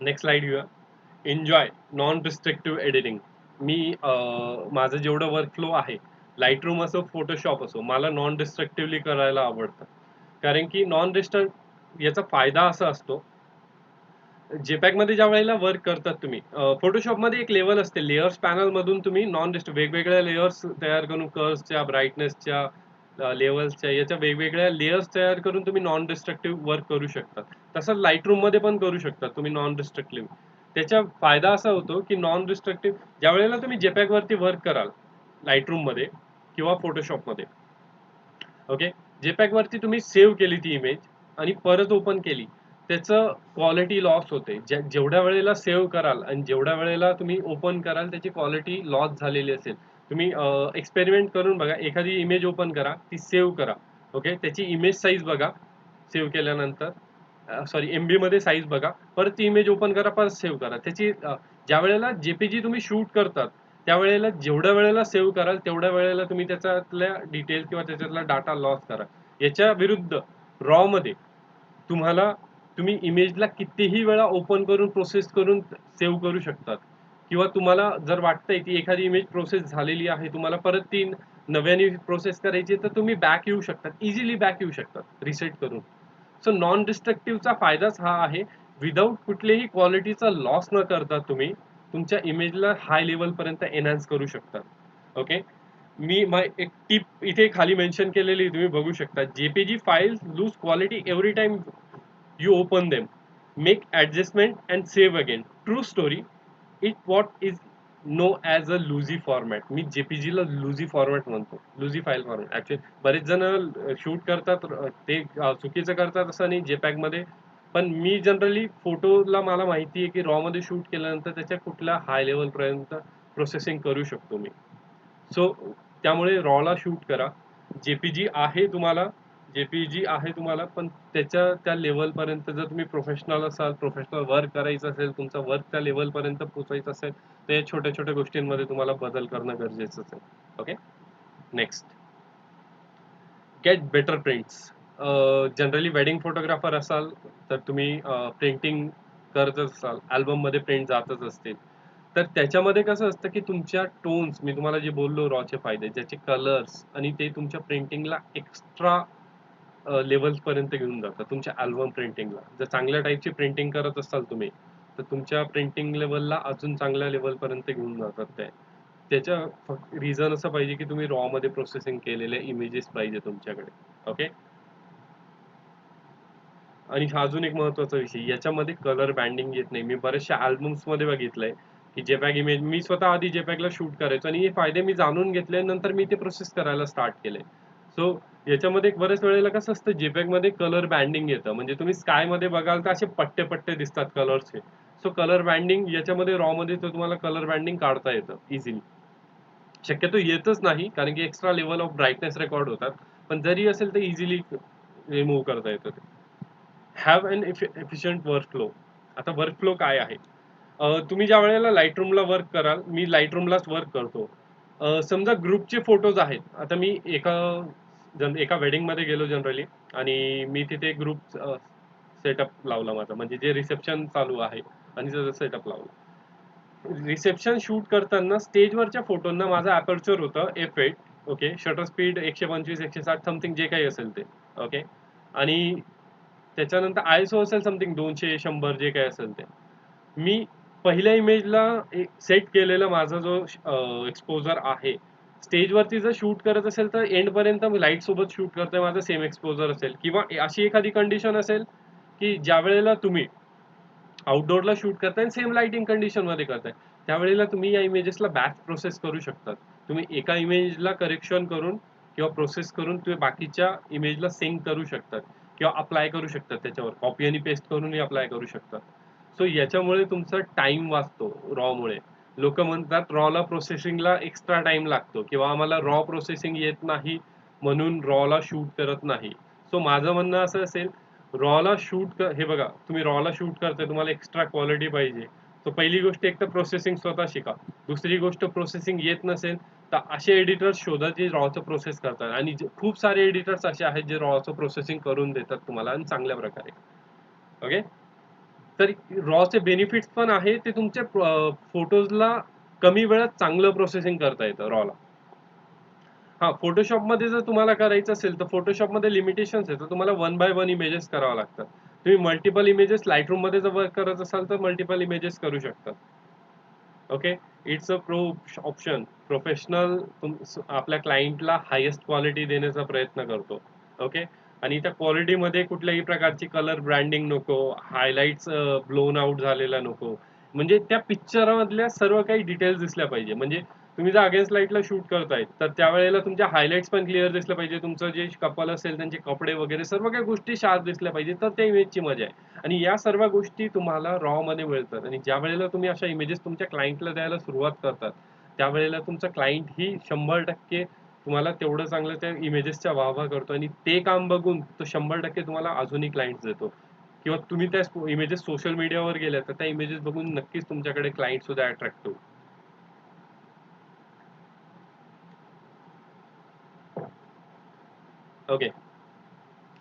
नेक्स्ट स्लाइड घेऊया. Enjoy non restrictive editing. मी माझं जेवढं वर्कफ्लो आहे, लाईटरूम असो फोटोशॉप असो, मला नॉन डिस्ट्रक्टिव्हली करायला आवडतं. कारण की नॉन डिस्ट्रक्ट याचा फायदा असा असतो, जेपॅक मध्ये ज्या वेळेला वर्क करतात तुम्ही, फोटोशॉप मध्ये एक लेवल असते, लेयर्स पॅनल मधून तुम्ही नॉन वेगवेगळ्या लेयर्स तयार करून कर्व्हच्या, ब्राईटनेसच्या, लेवल्सच्या, याच्या वेगवेगळ्या लेयर्स तयार करून तुम्ही नॉन डिस्ट्रक्टिव्ह वर्क करू शकता. तसं लाईटरूम मध्ये पण करू शकता तुम्ही नॉन डिस्ट्रक्टिव्ह. त्याचा फायदा असा होतो की नॉन डिस्ट्रक्टिव्ह ज्या वेळेला तुम्ही जेपॅक वरती वर्क कराल, लाईटरूम मध्ये किंवा फोटोशॉप मध्ये, ओके, जेपॅक वरती तुम्ही सेव्ह केली ती इमेज आणि परत ओपन केली, त्याचं क्वालिटी लॉस होते. जेवढ्या वेळेला सेव्ह कराल आणि जेवढ्या वेळेला तुम्ही ओपन कराल त्याची क्वालिटी लॉस झालेली असेल. तुम्ही एक्सपेरिमेंट करून बघा, एखादी इमेज ओपन करा, ती सेव्ह करा, ओके, त्याची इमेज साईज बघा सेव्ह केल्यानंतर, सॉरी MB मध्ये साईज बघा, परत ती इमेज ओपन करा, परत सेव्ह करा. त्याची ज्या वेळेला JPG तुम्ही शूट करतात त्यावेळेला जेवढ्या वेळेला सेव्ह कराल तेवढ्या वेळेला तुम्ही त्याच्यातल्या डिटेल किंवा त्याच्यातला डाटा लॉस करा. याच्या विरुद्ध रॉ मध्ये तुम्हाला, तुम्ही इमेजला कितीही वेळा ओपन करून प्रोसेस करून सेव्ह करू शकतात. किंवा तुम्हाला जर वाटतंय की एखादी इमेज प्रोसेस झालेली आहे, तुम्हाला परत ती नव्याने प्रोसेस करायची, तर तुम्ही बॅक येऊ शकतात, इझिली बॅक येऊ शकतात रिसेट करून. सो नॉन डिस्ट्रक्टिव्हचा फायदाच हा आहे, विदाऊट कुठलेही क्वालिटीचा लॉस न करता तुम्ही तुमच्या इमेजला हाय लेवल पर्यंत एनहान्स करू शकता. ओके, मी एक टिप इथे खाली मेन्शन केलेली तुम्ही बघू शकता. JPG files lose quality every time you open them, make adjustment and save again. True story. It what is known as a loosey format. Me JPG ला loosey format म्हणतो, loosey file format. Actually बरेच जण shoot करतात ते चुकीचं करतात असं नाही JPEG मध्ये, पण मी जनरली फोटोला मला माहिती आहे की रॉ मध्ये शूट केल्यानंतर त्याच्या कुठल्या हाय लेवल पर्यंत प्रोसेसिंग करू शकतो मी. सो त्यामुळे रॉला शूट करा. JPG आहे तुम्हाला, JPG आहे तुम्हाला, पण त्याच्या त्या लेवल पर्यंत जर तुम्ही प्रोफेशनल असाल, प्रोफेशनल वर्क करायचं असेल, तुमचा वर्क त्या लेवल पर्यंत पोहोचायचं असेल, तर या छोट्या छोट्या गोष्टींमध्ये तुम्हाला बदल करणं गरजेचं आहे. Okay, next, get better prints. Generally wedding photographer असाल तर तुम्ही प्रिंटिंग करतच असाल, अल्बम मध्ये प्रिंट जातच असतील. तर त्याच्यामध्ये कसं असतं की तुमच्या टोन्स, मी तुम्हाला जे बोललो रॉचे फायदे, ज्याचे कलर्स आणि ते तुमच्या प्रिंटिंगला एक्स्ट्रा लेवल्स पर्यंत घेऊन जातात. तुमच्या अल्बम प्रिंटिंगला जर चांगल्या टाईपची प्रिंटिंग करत असाल तुम्ही, तर तुमच्या प्रिंटिंग लेवलला अजून चांगल्या लेवल पर्यंत घेऊन जातात ते. त्याच्या फक्त रिझन असं पाहिजे की तुम्ही रॉ मध्ये प्रोसेसिंग केलेल्या इमेजेस पाहिजे तुमच्याकडे. ओके, आणि हा अजून एक महत्वाचा विषय, याच्यामध्ये कलर बँडिंग येत नाही. मी बऱ्याचशा अल्बम्स मध्ये बघितलंय की जेपॅग इमेज, मी स्वतः आधी जेपॅगला शूट करायचो आणि हे फायदे मी जाणून घेतले, नंतर मी ते प्रोसेस करायला स्टार्ट केले. सो याच्यामध्ये बऱ्याच वेळेला कसं असतं, जेपॅग मध्ये कलर बँडिंग येतं, म्हणजे तुम्ही स्काय मध्ये बघाल तर असे पट्टे पट्टे दिसतात कलरचे. सो कलर बँडिंग याच्यामध्ये रॉ मध्ये तर तुम्हाला कलर बँडिंग काढता येतं इझिली. शक्यतो येतच नाही कारण की extra level of brightness record होतात, पण जरी असेल तर इझिली रिमूव्ह करता येतं ते. Have an efficient workflow. आता वर्कफ्लो काय आहे? तुम्ही ज्या वेळेला लाईटरूमला वर्क कराल, मी लाईटरूमलाच वर्क करतो. समजा ग्रुपचे फोटोज आहेत. आता मी एका वेडिंगमध्ये गेलो जनरली, आणि मी तिथे ग्रुप सेटअप लावला माझा, म्हणजे जे रिसेप्शन चालू आहे आणि त्याचा सेटअप लावला. रिसेप्शन शूट करताना स्टेजवरच्या फोटोंना माझं अपर्चर होतं F8. Okay, shutter speed 125 160 something जे काही असेल ते. ओके, आणि त्याच्यानंतर ISO असेल समथिंग 200 100 जे काही असेल ते. मी पहिल्या इमेजला सेट केलेला माझा जो एक्सपोजर आहे, स्टेजवरती जर शूट करत असेल तर एंड पर्यंत मी लाईट सोबत शूट करतोय, माझा सेम एक्सपोजर असेल. किंवा अशी एखादी कंडिशन असेल की ज्या वेळेला तुम्ही आउटडोअरला शूट करताय आणि सेम लाइटिंग कंडिशन मध्ये करताय, त्यावेळेला तुम्ही या इमेजेसला बॅच प्रोसेस करू शकतात. तुम्ही एका इमेजला करेक्शन करून किंवा प्रोसेस करून तुम्ही बाकीच्या इमेजला सिंक करू शकतात किंवा अप्लाय करू शकतात, त्याच्यावर कॉपी आणि पेस्ट करूनही अप्लाय करू शकतात. सो याच्यामुळे तुमचा टाइम वाचतो रॉ मुळे. लोक म्हणतात रॉला प्रोसेसिंगला एक्स्ट्रा टाइम लागतो किंवा आम्हाला रॉ प्रोसेसिंग येत नाही म्हणून रॉला शूट करत नाही. सो माझं म्हणणं असं असेल, रॉला शूट हे बघा, तुम्ही रॉला शूट करताय, तुम्हाला एक्स्ट्रा क्वालिटी पाहिजे, तर पहिली गोष्ट एक तर प्रोसेसिंग स्वतः शिका. दुसरी गोष्ट, प्रोसेसिंग येत नसेल तर असे एडिटर्स शोधा जे रॉचं प्रोसेस करतात, आणि खूप सारे एडिटर्स असे आहेत जे रॉचं प्रोसेसिंग करून देतात तुम्हाला आणि चांगल्या प्रकारे. ओके, तर रॉचे बेनिफिट्स पण आहे, ते तुमच्या फोटोजला कमी वेळात चांगलं प्रोसेसिंग करता येतं रॉला. हां, Photoshopमध्ये जर तुम्हाला करायचं असेल, तर Photoshopमध्ये लिमिटेशन्स आहेत. तर तुम्हाला वन बाय वन इमेजेस करावं लागतात. तुम्ही मल्टिपल इमेजेस Lightroomमध्ये जर वर्क करत असाल, तर मल्टिपल इमेजेस करू शकता. Okay. It's a pro option. Professional आपल्या क्लायंटला हायेस्ट क्वालिटी देण्याचा प्रयत्न करतो. ओके. आणि त्या क्वालिटीमध्ये कुठल्याही प्रकारची कलर ब्रँडिंग नको, हायलाइट्स ब्लोन आउट झालेला नको. म्हणजे त्या पिक्चरमधल्या सर्व काही डिटेल्स दिसल्या पाहिजे. म्हणजे तुम्ही जर अगेन्स्ट लाईटला शूट करताय, तर त्यावेळेला तुमच्या हायलाइट्स पण क्लिअर दिसल्या पाहिजे. तुमचं जे कपल असेल त्यांचे कपडे वगैरे सर्व काही गोष्टी शार्प दिसल्या पाहिजे. तर त्या इमेजची मजा आहे. आणि या सर्व गोष्टी तुम्हाला रॉमध्ये मिळतात. आणि ज्यावेळेला तुम्ही अशा इमेजेस तुमच्या क्लायंटला द्यायला सुरुवात करतात, त्यावेळेला तुमचा क्लायंट ही 100% तुम्हाला तेवढं चांगलं त्या इमेजेसचा वाहवा करतो आणि ते काम बघून तो 100% तुम्हाला अजूनही क्लायंट्स देतो. किंवा तुम्ही त्या इमेजेस सोशल मीडियावर गेल्या, तर त्या इमेजेस बघून नक्कीच तुमच्याकडे क्लायंट सुद्धा अट्रॅक्ट होईल. Okay.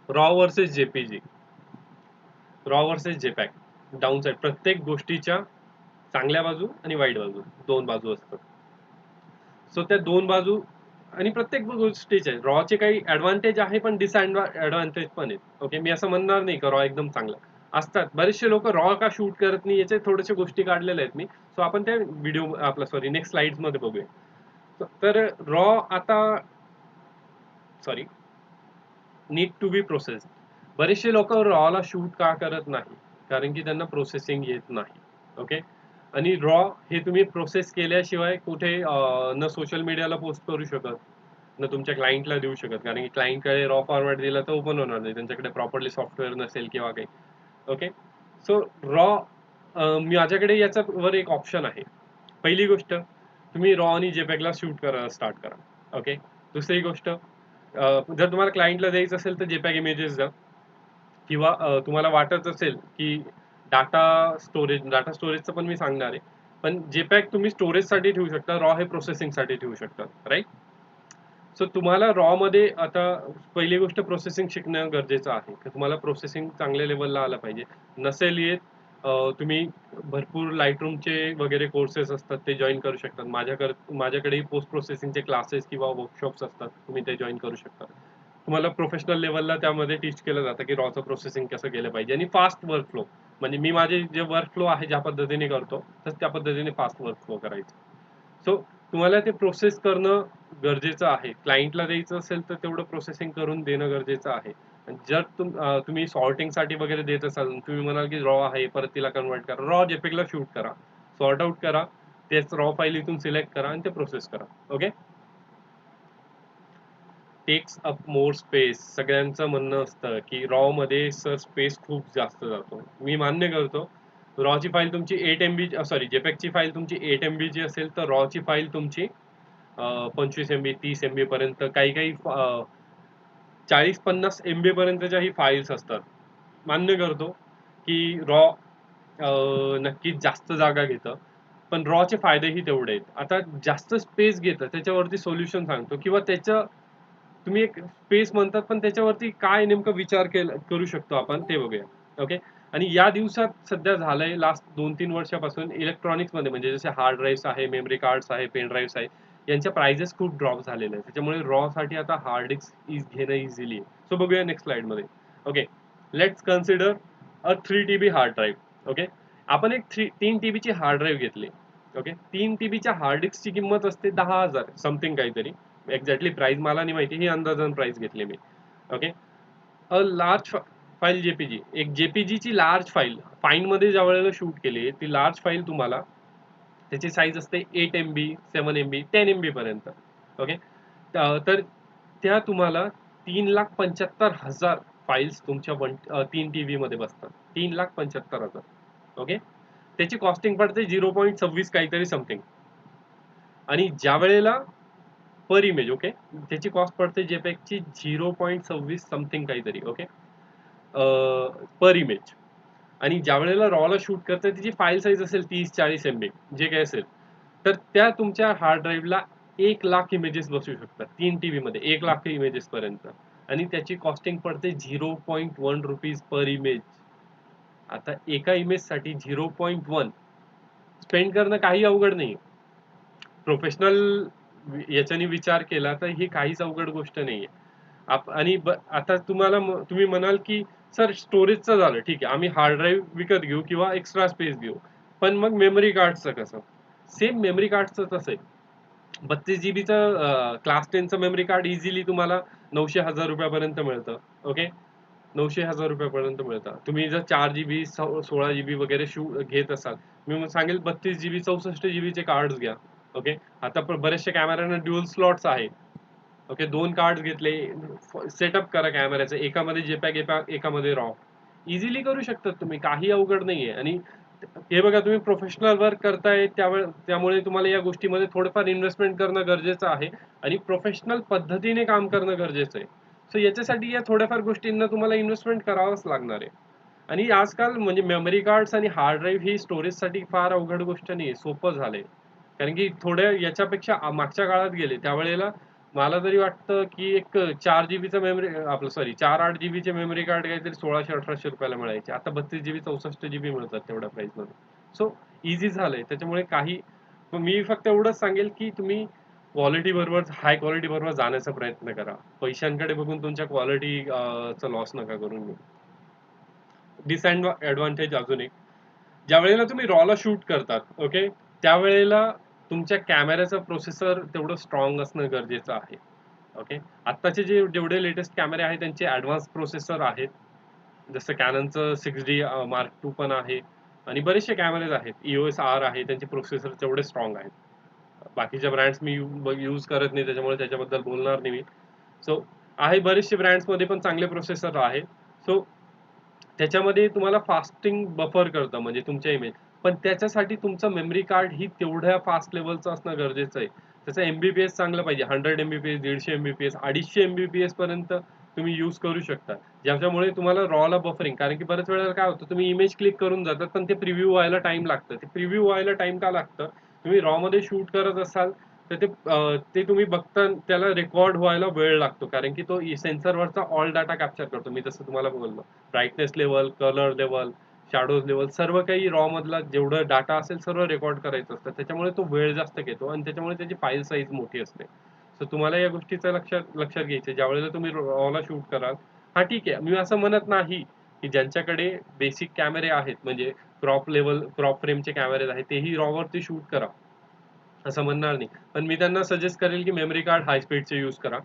Raw versus JPG. Raw versus JPEG. Downside प्रत्येक गोष्टीच्या चांगल्या बाजू आणि वाईट बाजू, दोन बाजू असतात. सो त्या दोन बाजू आणि प्रत्येक गोष्टीचे रॉचे काही ऍडव्हान्टेज आहे, पण डिसएडव्हान्टेज पण आहेत. ओके. मी असं म्हणणार नाही का रॉ एकदम चांगला असतात. बरेचसे लोक रॉ का शूट करत नाही याचे थोडेसे गोष्टी काढलेल्या आहेत मी. सो आपण त्या व्हिडिओ आपला सॉरी नेक्स्ट स्लाइड्स मध्ये बघूया. तर रॉ आता sorry need to be processed. बरेचसे लोक रॉला शूट का करत नाही? कारण की त्यांना प्रोसेसिंग येत नाही. ओके. आणि रॉ हे तुम्ही प्रोसेस केल्याशिवाय कुठे न सोशल मीडियाला पोस्ट करू शकत, न तुमच्या क्लायंटला देऊ शकत. कारण की क्लायंटकडे रॉ फॉर्मॅट दिला तर ओपन होणार नाही, त्यांच्याकडे प्रॉपरली सॉफ्टवेअर नसेल किंवा काही. ओके. सो रॉ माझ्याकडे याच्यावर एक ऑप्शन आहे. पहिली गोष्ट, तुम्ही रॉ आणि जेपॅगला शूट करायला स्टार्ट करा. ओके. दुसरी गोष्ट, जर तुम्हाला क्लायंटला द्यायचं असेल तर जेपॅग इमेजेस द्या. किंवा तुम्हाला वाटत असेल की डाटा स्टोरेजचं पण मी सांगणार आहे. पण जेपॅग तुम्ही स्टोरेजसाठी ठेवू शकता, रॉ हे प्रोसेसिंगसाठी ठेवू शकता. राईट. सो तुम्हाला रॉ मध्ये आता पहिली गोष्ट प्रोसेसिंग शिकणं गरजेचं आहे. की तुम्हाला प्रोसेसिंग चांगल्या लेवलला आलं पाहिजे. नसेल येत, तुम्ही भरपूर लाईटरूमचे वगैरे कोर्सेस असतात ते जॉईन करू शकतात. माझ्याकडेही पोस्ट प्रोसेसिंगचे क्लासेस किंवा वर्कशॉप्स असतात, तुम्ही ते जॉईन करू शकता. तुम्हाला प्रोफेशनल लेवलला त्यामध्ये टीच केलं जातं की रॉचं प्रोसेसिंग कसं केलं पाहिजे आणि फास्ट वर्कफ्लो. म्हणजे मी माझे जे वर्कफ्लो आहे ज्या पद्धतीने करतो, तर त्या पद्धतीने फास्ट वर्कफ्लो करायचं. सो तुम्हाला ते प्रोसेस करणं गरजेचं आहे. क्लायंटला द्यायचं असेल तर तेवढं प्रोसेसिंग करून देणं गरजेचं आहे. आणि जर तुम्ही सॉर्टिंगसाठी वगैरे देत असाल, तुम्ही म्हणाल की रॉ आहे परत तिला कन्व्हर्ट करा. रॉ जेपीईजीला शूट करा, सॉर्ट आउट करा, तेच रॉ फाईल इथून सिलेक्ट करा आणि ते प्रोसेस करा. Okay. Takes up more space. सगळ्यांचं म्हणणं असतं की रॉ मध्ये सर स्पेस खूप जास्त जातो. मी मान्य करतो. रॉची फाईल तुमची 8 MB, सॉरी जेपॅगची फाईल तुमची 8 MB ची असेल, तर रॉची फाईल तुमची 25 MB 30 MB पर्यंत, काही काही 40-50 MB पर्यंतच्याही फाईल्स असतात. मान्य करतो की रॉ नक्कीच जास्त जागा घेतं, पण रॉचे फायदेही तेवढे आहेत. आता जास्त स्पेस घेतं त्याच्यावरती सोल्युशन सांगतो, किंवा त्याचं तुम्ही एक स्पेस म्हणतात, पण त्याच्यावरती काय नेमकं विचार करू शकतो आपण ते बघूया. ओके. आणि या दिवसात सध्या झालंय लास्ट 2-3 वर्षापासून इलेक्ट्रॉनिक्समध्ये, म्हणजे जसे हार्ड ड्राईव्ह आहे, मेमरी कार्ड्स आहे, पेन ड्राईव्ह आहे, यांच्या प्राइजेस खूप ड्रॉप झालेले आहेत. त्याच्यामुळे रॉ साठी आता हार्ड डिस्क घेणं इझिली आहे. सो बघूया नेक्स्ट स्लाइड मध्ये. Okay. Let's consider a 3 TB hard drive. Okay. आपण एक 3 TB ची हार्ड ड्राईव्ह घेतली. ओके. 3 TB च्या हार्ड डिस्कची किंमत असते 10,000 समथिंग काहीतरी. एक्झॅक्टली प्राइस मला नाही माहिती, ही अंदाजान प्राइस घेतली मी. Okay. A large file JPG, एक जेपीजी ची लार्ज फाईल फाईन मध्ये ज्या वेळेला शूट केली, ती लार्ज फाईल तुम्हाला त्याची साईज असते 8 MB 7 MB 10 MB पर्यंत. ओके. तर त्या तुम्हाला 3,75,000 फाईल्स तुमच्या 3 TB मध्ये बसतात. 3,75,000. ओके. त्याची कॉस्टिंग पडते 0.26 काहीतरी समथिंग. आणि ज्या वेळेला पर इमेज, ओके, त्याची कॉस्ट पडते जेपॅगची 0.26 समथिंग काहीतरी. ओके. पर इमेज. आणि ज्या वेळेला रॉला शूट करते त्याची फाईल साईज असेल 30-40 MB, जे काही असेल, तर त्या तुमच्या हार्ड ड्राईव्हला 1,00,000 इमेजेस बसू शकतात. 3 TB मध्ये 1,00,000 इमेजेस पर्यंत. आणि त्याची कॉस्टिंग पडते 0.1 रुपीज पर इमेज. आता एका इमेजसाठी 0.1 स्पेंड करणं काही अवघड नाही. प्रोफेशनल याच्याने विचार केला तर ही काहीच अवघड गोष्ट नाहीये. आणि आता तुम्ही म्हणाल की सर स्टोरेजचं झालं ठीक आहे, आम्ही हार्ड ड्राईव्ह विकत घेऊ किंवा एक्स्ट्रा स्पेस घेऊ, पण मग मेमरी कार्डचं कसं? सेम मेमरी कार्डचं तसं आहे. 32 जीबीचं क्लास 10चं मेमरी कार्ड इझिली तुम्हाला 900,000 रुपयापर्यंत मिळतं. ओके, 900,000 रुपयापर्यंत मिळतं. तुम्ही जर 4 GB 16 GB वगैरे घेत असाल, मी सांगेल 32 GB 64 GB चे कार्ड घ्या. ओके, आता बरेचशा कॅमेऱ्यांना ड्युअल स्लॉट्स आहेत. ओके, 2 कार्ड घेतले, सेटअप करा कॅमेऱ्याचं, एकामध्ये जेपॅग एकामध्ये रॉ. इझिली करू शकता तुम्ही, काही अवघड नाहीये. आणि हे बघा, तुम्ही प्रोफेशनल वर्क करताय त्यामुळे तुम्हाला या गोष्टीमध्ये थोडंफार इन्व्हेस्टमेंट करणं गरजेचं आहे आणि प्रोफेशनल पद्धतीने काम करणं गरजेचं आहे. सो याच्यासाठी या थोड्याफार गोष्टींना तुम्हाला इन्व्हेस्टमेंट करावंच लागणार आहे. आणि आजकाल म्हणजे मेमरी कार्ड्स आणि हार्ड ड्राईव्ह ही स्टोरेजसाठी फार अवघड गोष्ट नाहीये, सोपं झालंय. कारण की थोड्या याच्यापेक्षा मागच्या काळात गेले त्यावेळेला मला तरी वाटतं की एक 4 GB मेमरी, आपलं सॉरी 4 8 GB मेमरी कार्ड काहीतरी 1600-1800 रुपयाला मिळायचे. आता 32 GB 64 GB मिळतात तेवढ्या प्राइस मध्ये. सो इझी झालंय. त्याच्यामुळे मी फक्त एवढंच सांगेल की तुम्ही क्वालिटी बरोबर, हाय क्वालिटी बरोबर जाण्याचा प्रयत्न करा. पैशांकडे बघून तुमच्या क्वालिटी चा लॉस नका करून घेऊ. डिसएडव्हान्टेज अजून एक, ज्या वेळेला तुम्ही रॉला शूट करतात, ओके, त्यावेळेला तुमच्या कॅमेऱ्याचं प्रोसेसर तेवढं स्ट्रॉंग असणं गरजेचं आहे. ओके, आत्ताचे जेवढे लेटेस्ट कॅमेरे आहेत त्यांचे ॲडव्हान्स प्रोसेसर आहेत. जसं कॅननचं 6D Mark II पण आहे आणि बरेचसे कॅमेरेज आहेत. EOS R आहे, त्यांचे प्रोसेसर तेवढे स्ट्रॉंग आहेत. बाकीच्या ब्रँड्स मी यूज करत नाही त्याच्यामुळे त्याच्याबद्दल बोलणार नाही मी. सो आहे, बरेचसे ब्रँड्समध्ये पण चांगले प्रोसेसर आहे. सो त्याच्यामध्ये तुम्हाला फास्टिंग बफर करतं म्हणजे तुमच्या इमेज, पण त्याच्यासाठी तुमचं मेमरी कार्ड ही तेवढ्या फास्ट लेवलचं असणं गरजेचं आहे. त्याचं MBPS चांगलं पाहिजे. 100 MBPS, 150 MBPS, 250 MBPS पर्यंत तुम्ही यूज करू शकता. ज्याच्यामुळे तुम्हाला रॉला बफरिंग, कारण की बऱ्याच वेळेला काय होतं, तुम्ही इमेज क्लिक करून जातात पण ते प्रिव्ह्यू व्हायला टाइम लागतं. ते प्रिव्ह्यू व्हायला टाइम का लागतं? तुम्ही रॉ मध्ये शूट करत असाल तर ते तुम्ही बघता त्याला रेकॉर्ड व्हायला वेळ लागतो, कारण की तो सेन्सरवरचा ऑल डाटा कॅप्चर करतो. मी जसं तुम्हाला बोललो, brightness level, colour level, shadows level, सर्व काही रॉ मधला जेवढं डाटा असेल सर्व रेकॉर्ड करायचं असतं. त्याच्यामुळे तो वेळ जास्त घेतो आणि त्याच्यामुळे त्याची फाईल साईज मोठी असते. सो तुम्हाला या गोष्टीचं लक्षात घ्यायचं ज्यावेळेला तुम्ही रॉला शूट कराल. हा ठीक आहे, मी असं म्हणत नाही की ज्यांच्याकडे बेसिक कॅमेरे आहेत, म्हणजे क्रॉप फ्रेमचे कॅमेरे आहेत, तेही रॉ वरती शूट करा असं म्हणणार नाही. पण मी त्यांना सजेस्ट करेल की मेमरी कार्ड हाय स्पीडचे यूज करा.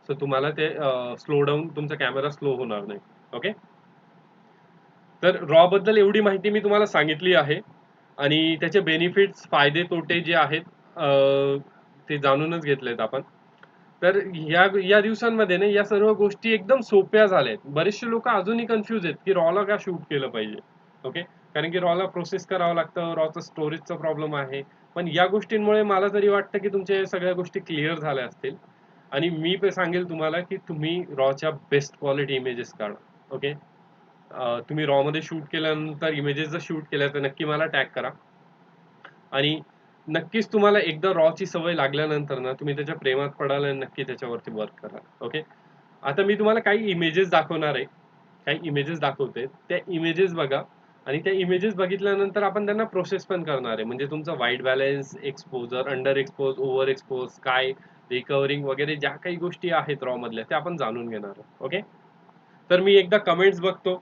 सो तुम्हाला ते स्लो डाऊन, तुमचा कॅमेरा स्लो होणार नाही. ओके, तर रॉ बद्दल एवढी माहिती मी तुम्हाला सांगितली आहे आणि त्याचे बेनिफिट्स, फायदे तोटे जे आहेत ते जाणूनच घेतलेत आपण. तर या दिवसांमध्ये ना या सर्व गोष्टी एकदम सोप्या झाल्या आहेत. बरेचसे लोक अजूनही कन्फ्युज आहेत की रॉला का शूट केलं पाहिजे. ओके, कारण की रॉला प्रोसेस करावं लागतं, रॉचं स्टोरेजचा प्रॉब्लेम आहे. पण या गोष्टींमुळे मला तरी वाटतं की तुमच्या या सगळ्या गोष्टी क्लिअर झाल्या असतील. आणि मी सांगेल तुम्हाला की तुम्ही रॉच्या बेस्ट क्वालिटी इमेजेस काढा. ओके, तुम्ही रॉ मध्ये शूट केल्यानंतर इमेजेस जर शूट केल्या तर नक्की मला टॅग करा. आणि नक्कीच तुम्हाला एकदा रॉची सवय लागल्यानंतर ना तुम्ही त्याच्या प्रेमात पडाल आणि नक्की त्याच्यावरती वर्क कराल. ओके, आता मी तुम्हाला काही इमेजेस दाखवणार आहे, काही इमेजेस दाखवते, त्या इमेजेस बघा. आणि त्या इमेजेस बघितल्यानंतर आपण त्यांना प्रोसेस पण करणार आहे, म्हणजे तुमचा white balance, exposure, under expose, over expose, काय रिकव्हरिंग वगैरे ज्या काही गोष्टी आहेत रॉ मधल्या त्या आपण जाणून घेणार आहोत. ओके, तर मी एकदा कमेंट्स बघतो.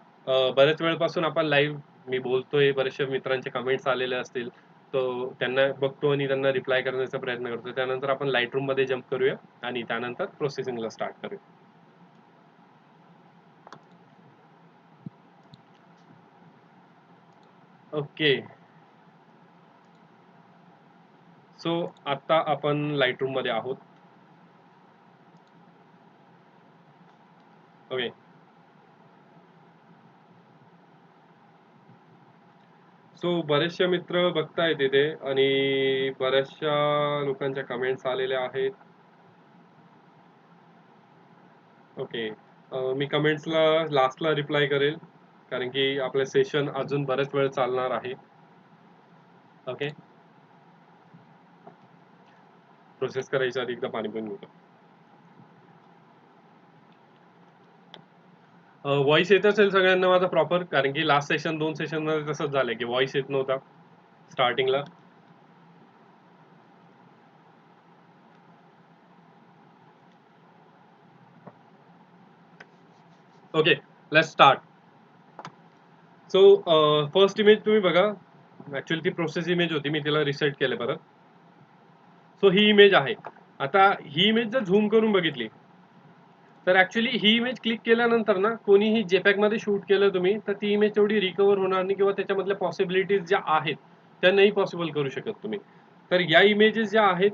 बऱ्याच वेळपासून आपण लाईव्ह मी बोलतोय, बरेचशा मित्रांचे कमेंट्स आलेले असतील, तो त्यांना बघतो आणि त्यांना रिप्लाय करण्याचा प्रयत्न करतो. त्यानंतर आपण लाईट रूम मध्ये जम्प करूया आणि त्यानंतर प्रोसेसिंगला स्टार्ट करूया. ओके, सो आता आपण लाईट रूम मध्ये आहोत. ओके, सो बरेचसे मित्र बघतायत तिथे आणि बऱ्याचशा लोकांच्या कमेंट्स आलेल्या आहेत. ओके, मी कमेंट्सला लास्टला रिप्लाय करेल, कारण की आपलं सेशन अजून बरेच वेळ चालणार आहे. ओके, प्रोसेस करायच्या आधी एकदा पाणी पिऊन घेतो. व्हॉइस येत असेल सगळ्यांना माझा प्रॉपर, कारण की लास्ट सेशन 2 सेशन मध्ये तसंच झालंय की व्हॉइस येत नव्हता स्टार्टिंगला. Okay, let's start. So first image तुम्ही बघा. ऍक्च्युअली ती प्रोसेस इमेज होती, मी तिला रिसेट केलं परत. सो ही इमेज आहे. आता ही इमेज जर झूम करून बघितली तर ऍक्च्युअली ही इमेज क्लिक केल्यानंतर ना, कोणीही जेपॅग मध्ये शूट केलं तुम्ही तर ती इमेज तेवढी रिकवर होणार नाही, किंवा त्याच्यामधल्या पॉसिबिलिटीज ज्या आहेत त्या नाही पॉसिबल करू शकत तुम्ही. तर या इमेजेस ज्या आहेत,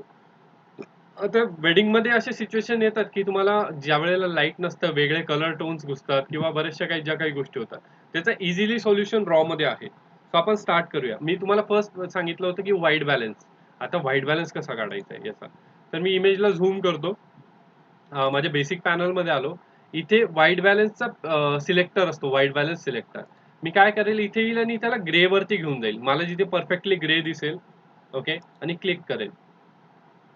आता वेडिंग मध्ये असे सिच्युएशन येतात की तुम्हाला ज्या वेळेला लाईट नसतं, वेगळे कलर टोन्स घुसतात, किंवा बऱ्याचशा काही ज्या काही गोष्टी होतात, त्याचं इझिली सोल्युशन रॉ मध्ये आहे. सो आपण स्टार्ट करूया. मी तुम्हाला फर्स्ट सांगितलं होतं की व्हाईट बॅलन्स. आता व्हाईट बॅलन्स कसा काढायचा आहे याचा, तर मी इमेजला झूम करतो. माझ्या बेसिक पॅनल मध्ये आलो. इथे व्हाईट बॅलन्सचा सिलेक्टर असतो, व्हाईट बॅलन्स सिलेक्टर. मी काय करेल, इथे येईल आणि त्याला ग्रे वरती घेऊन जाईल, मला जिथे परफेक्टली ग्रे दिसेल. ओके, आणि क्लिक करेल.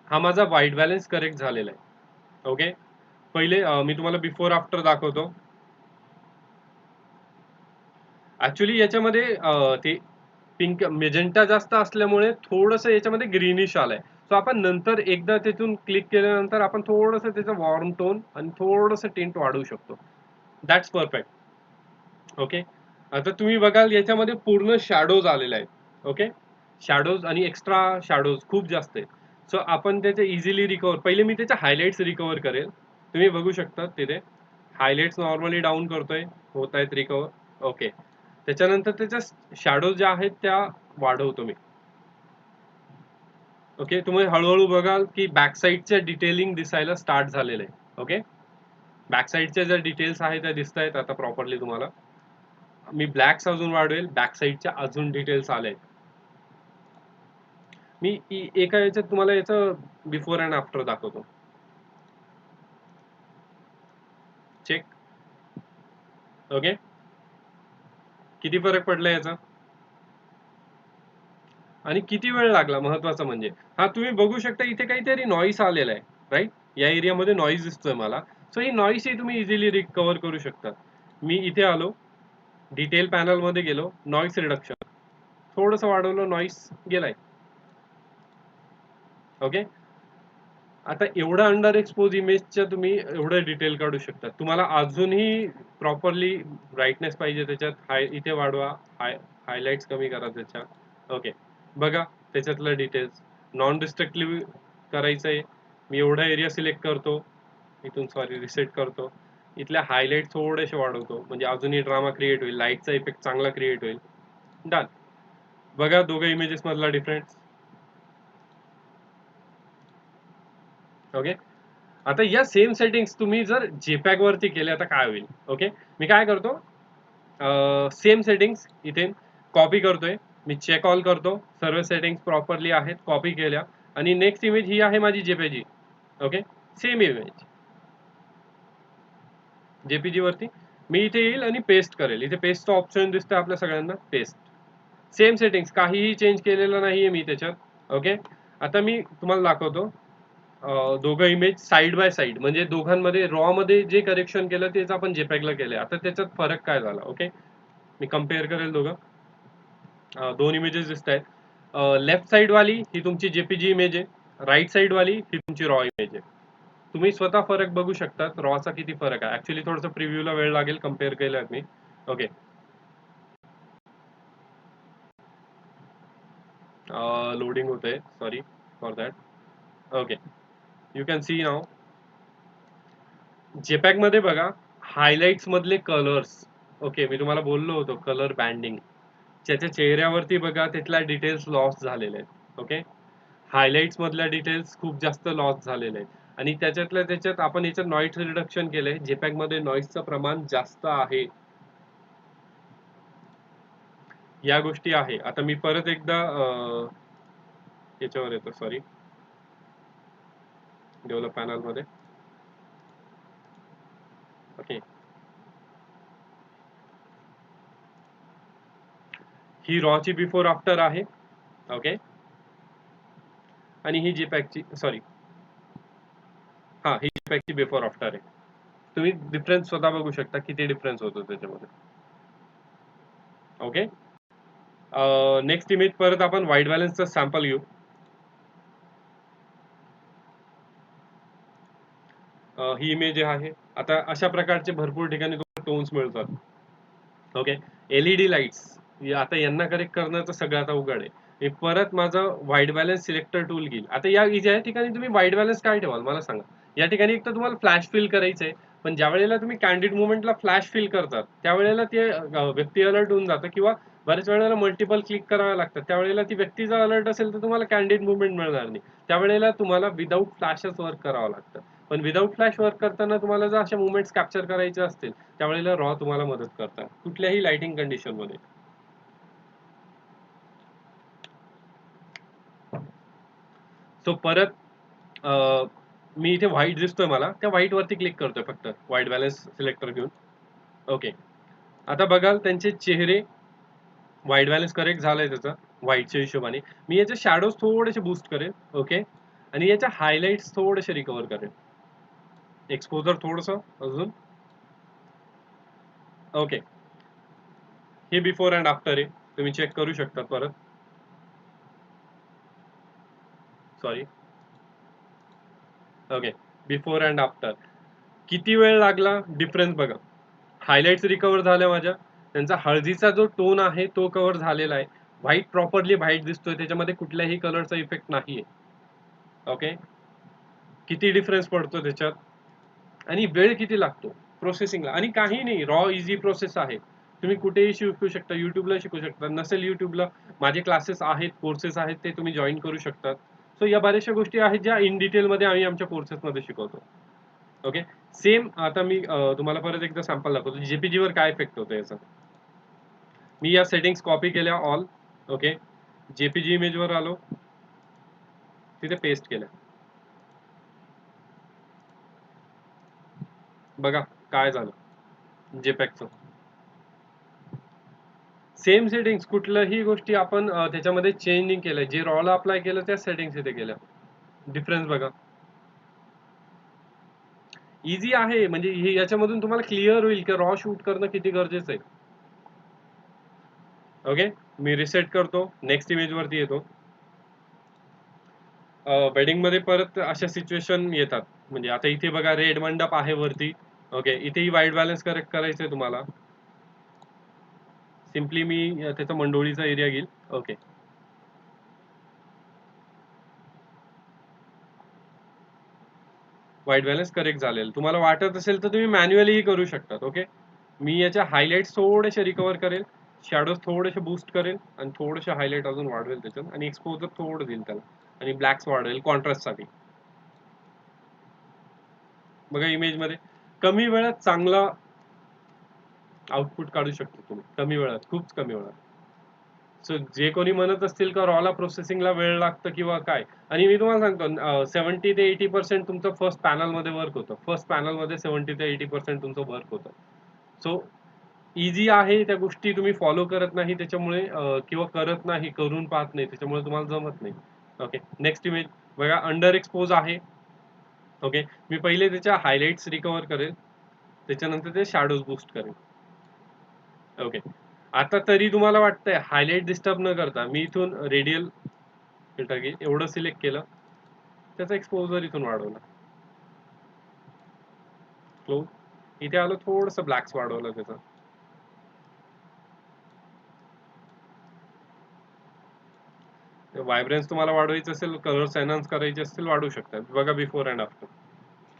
हा माझा व्हाईट बॅलन्स करेक्ट झालेला आहे. ओके, पहिले मी तुम्हाला बिफोर आफ्टर दाखवतो. ऍक्च्युली याच्यामध्ये ते पिंक मेजेंटा जास्त असल्यामुळे थोडस याच्यामध्ये ग्रीनिश आलंय. सो आपण नंतर एकदा तिथून क्लिक केल्यानंतर आपण थोडस त्याचा वॉर्म टोन आणि थोडस टिंट वाढवू शकतो. That's perfect. ओके, आता तुम्ही बघाल याच्यामध्ये पूर्ण शॅडोज आलेले आहेत. ओके, शॅडोज आणि एक्स्ट्रा शॅडोज खूप जास्त आहेत. सो आपण त्याचे इझिली रिकवर, पहिले मी त्याचे हायलाइट्स रिकवर करेल. तुम्ही बघू शकता तिथे हायलाइट्स नॉर्मली डाऊन करतोय, होत आहेत रिकवर. ओके, त्याच्यानंतर त्याच्या शॅडोज ज्या आहेत त्या वाढवतो मी. ओके, तुम्ही हळूहळू बघाल की बॅक साईडचे डिटेलिंग दिसायला स्टार्ट झालेलं आहे. ओके, बॅक साईडच्या ज्या डिटेल्स आहेत त्या दिसत आहेत आता प्रॉपरली तुम्हाला. मी ब्लॅक्स अजून वाढवेल, बॅक साईडच्या अजून डिटेल्स आले. मी एका याच्यात तुम्हाला याचं बिफोर अँड आफ्टर दाखवतो. चेक. ओके, किती फरक पडला याचा आणि किती वेळ लागला महत्वाचं म्हणजे. हा तुम्ही बघू शकता इथे काहीतरी नॉईस आलेला आहे, राईट. या एरियामध्ये नॉईस दिसतोय मला. सो ही नॉईस ही तुम्ही इझिली रिकवर करू शकता. मी इथे आलो, डिटेल पॅनल मध्ये गेलो, नॉईस रिडक्शन थोडंसं वाढवलं, नॉईस गेलाय. ओके, आता एवढं अंडर एक्सपोज इमेजच्या तुम्ही एवढं डिटेल काढू शकता. तुम्हाला अजूनही प्रॉपरली ब्राईटनेस पाहिजे त्याच्यात, हाय इथे वाढवा, हायलाइट्स कमी करा त्याच्या. ओके, बघा त्याच्यातलं डिटेल्स नॉन डिस्ट्रक्टिव्ह करायचं आहे. मी एवढा एरिया सिलेक्ट करतो, इथून सॉरी रिसेट करतो, इथल्या हायलाइट थोडेसे वाढवतो, म्हणजे अजूनही ड्रामा क्रिएट होईल, लाईटचा इफेक्ट चांगला क्रिएट होईल. डन. बघा दोघं इमेजेस मधला डिफरन्स. ओके, आता या सेम सेटिंग्स तुम्ही जर जेपॅग वरती केले आता काय होईल. ओके, मी काय करतो, सेम सेटिंग्स इथे कॉपी करतोय. मी चेक ऑल करतो, सर्व सेटिंग्स प्रॉपरली आहेत, कॉपी केल्या. आणि नेक्स्ट इमेज ही आहे माझी JPG. Okay, same image JPG वरती मी इथे येईल आणि पेस्ट करेल. इथे पेस्टचा ऑप्शन दिसतोय आपल्या सगळ्यांना, पेस्ट. सेम सेटिंग्स, काहीही चेंज केलेलं नाहीये मी त्याच्यात. ओके, आता मी तुम्हाला दाखवतो. दोघं इमेज साईड बाय साईड, म्हणजे दोघांमध्ये रॉ मध्ये जे करेक्शन केलं तेच आपण जेपॅगला केलंय. आता त्याच्यात फरक काय झाला. ओके, मी कम्पेअर करेल दोघं. दोन इमेजेस दिसत आहेत. लेफ्ट साईड वाली ही तुमची जेपीजी इमेज आहे, राईट साईड वाली ही तुमची रॉ इमेज आहे. तुम्ही स्वतः फरक बघू शकता रॉचा किती फरक आहे. ऍक्च्युली थोडंसं प्रिव्ह्यूला वेळ लागेल, कम्पेअर केलं मी. ओके, लोडिंग होते, sorry for that. Okay, you can see now. JPEG मध्ये बघा हायलाइट्स मधले कलर्स. ओके, मी तुम्हाला बोललो होतो कलर बँडिंग. त्याच्या चेहऱ्यावरती बघा तिथल्या डिटेल्स लॉस झालेले आहेत. ओके, हायलाइट्स मधल्या डिटेल्स खूप जास्त लॉस झालेले आहेत. आणि त्याच्यातल्या त्याच्यात आपण याच्यात नॉईस रिडक्शन केलंय. जेपॅग मध्ये नॉईसचं प्रमाण जास्त आहे. या गोष्टी आहे. आता मी परत एकदा याच्यावर येतो, सॉरी, डेव्हलप पॅनल मध्ये. ओके, ही रॉची बिफोर आफ्टर आहे. ओके, आणि ही जेपॅगची, सॉरी, हा ही जेपॅगची बिफोर आफ्टर आहे. तुम्ही डिफरन्स स्वतः बघू शकता किती डिफरन्स होतो त्याच्यामध्ये. ओके. नेक्स्ट इमेज परत आपण व्हाईट बॅलन्सचा सॅम्पल घेऊ. ही इमेज आहे. आता अशा प्रकारचे भरपूर ठिकाणी तुम्हाला टोन्स मिळतात. ओके. LED लाईट्स आता यांना करेक्ट करणं तर सगळ्यात अवघड आहे. मी परत माझं व्हाईट बॅलन्स सिलेक्टर टूल घेईल. आता या ठिकाणी तुम्ही व्हाईट बॅलन्स काय ठेवाल मला सांगा. या ठिकाणी एक तर तुम्हाला फ्लॅश फिल करायचं आहे, पण ज्या वेळेला तुम्ही कॅन्डिड मुवमेंटला फ्लॅश फिल करतात त्यावेळेला ते व्यक्ती अलर्ट होऊन जातं किंवा बऱ्याच वेळेला मल्टिपल क्लिक करावे लागतात. त्यावेळेला ती व्यक्ती जर अलर्ट असेल तर तुम्हाला कॅन्डिड मुवमेंट मिळणार नाही. त्यावेळेला तुम्हाला विदाऊट फ्लॅशच वर्क करावं लागतं. पण विदाऊट फ्लॅश वर्क करताना तुम्हाला जर अशा मुवमेंट्स कॅप्चर करायचे असतील त्यावेळेला रॉ तुम्हाला मदत करतात कुठल्याही लाइटिंग कंडिशन मध्ये. सो परत मी इथे व्हाईट दिसतोय मला, त्या व्हाईट वरती क्लिक करतोय फक्त व्हाईट बॅलन्स सिलेक्टर घेऊन. ओके. आता बघाल त्यांचे चेहरे व्हाईट बॅलन्स करेक्ट झालाय त्याचा व्हाईटच्या हिशोबाने. मी याचे शॅडोज थोडेसे बूस्ट करेन. ओके. आणि याच्या हायलाइट्स थोडेसे रिकवर करेन. एक्सपोजर थोडस अजून. ओके. हे बिफोर अँड आफ्टर आहे, तुम्ही चेक करू शकता परत. Sorry. Okay. Before and after किती वेळ लागला डिफरन्स बघा. हायलाइट्स रिकवर झाल्या माझ्या, त्यांचा हळदीचा जो टोन आहे तो कव्हर झालेला आहे. व्हाईट प्रॉपरली व्हाईट दिसतोय, त्याच्यामध्ये कुठल्याही कलरचा इफेक्ट नाहीये. ओके. किती डिफरन्स पडतो त्याच्यात आणि वेळ किती लागतो प्रोसेसिंगला. आणि काही नाही, रॉ इझी प्रोसेस आहे. तुम्ही कुठेही शिकू शकता, युट्यूबला शिकू शकता. नसेल युट्यूबला माझे क्लासेस आहेत, कोर्सेस आहेत, ते तुम्ही जॉईन करू शकतात. सो या बऱ्याचशा गोष्टी आहेत ज्या इन डिटेल मध्ये आम्ही आमच्या कोर्सेसमध्ये शिकवतो. ओके. सेम आता मी तुम्हाला परत एकदा सॅम्पल दाखवतो जेपीजी वर काय इफेक्ट होतो याचा. मी या सेटिंग्स कॉपी केल्या ऑल. ओके. जेपीजी इमेज वर आलो, तिथे पेस्ट केल्या. बघा काय झालं जेपॅकचं. सेम सेटिंग्स, कुठल्याही गोष्टी आपण त्याच्यामध्ये चेंज नाही केलं. जे रॉला अप्लाय केलं त्या सेटिंग्स इथे केल्या. डिफरन्स बघा. इझी आहे, म्हणजे हे याच्यामधून तुम्हाला क्लिअर होईल की रॉ शूट करणं किती गरजेचं आहे. ओके. मी रिसेट करतो, नेक्स्ट इमेज वरती येतो. वेडिंग मध्ये परत अशा सिच्युएशन येतात. म्हणजे आता इथे बघा रेड मंडप आहे वरती. ओके. इथेही व्हाईट बॅलन्स करेक्ट करायचंय तुम्हाला. सिम्पली मी त्याचा मंडोळीचा एरिया घेईल. ओके. व्हाईट बॅलन्स करेक्ट झालेलं तुम्हाला वाटत असेल तर तुम्ही मॅन्युअलीही करू शकतात. ओके. मी याच्या हायलाइट्स थोडेसे रिकवर करेल, शॅडोज थोडेसे बूस्ट करेल आणि थोडेसे हायलाइट अजून वाढवेल त्याच्यात आणि एक्सपोजर थोडं देईल त्याला आणि ब्लॅक्स वाढवेल कॉन्ट्रास्ट साठी. बघा इमेज मध्ये कमी वेळात चांगला आउटपुट काढू शकतो तुम्ही, कमी वेळात, खूप कमी वेळात. सो जे कोणी म्हणत असतील का रॉला प्रोसेसिंगला वेळ लागतं किंवा काय, आणि मी तुम्हाला सांगतो 70 ते 80% तुमचं फर्स्ट पॅनल मध्ये वर्क होतं. फर्स्ट पॅनल मध्ये 70 ते 80% तुमचं वर्क होतं. सो इझी आहे, त्या गोष्टी तुम्ही फॉलो करत नाही त्याच्यामुळे किंवा करत नाही, करून पाहत नाही त्याच्यामुळे तुम्हाला जमत नाही. ओके. नेक्स्ट इमेज बघा, अंडर एक्सपोज आहे. ओके. मी पहिले त्याच्या हायलाइट्स रिकवर करेल, त्याच्यानंतर ते शॅडोज बूस्ट करेल. ओके. आता तरी तुम्हाला वाटतंय हायलाइट डिस्टर्ब न करता मी इथून रेडियल फिल्टर घेईल, एवढं सिलेक्ट केलं, त्याचा एक्सपोजर इथून वाढवला, क्लोज. इथे आलो, थोडंसं ब्लॅक्स वाढवलं त्याचं. व्हायब्रन्स तुम्हाला वाढवायचं असेल, कलर्स एनहान्स करायचे असतील, वाढवू शकता. बघा बिफोर अँड आफ्टर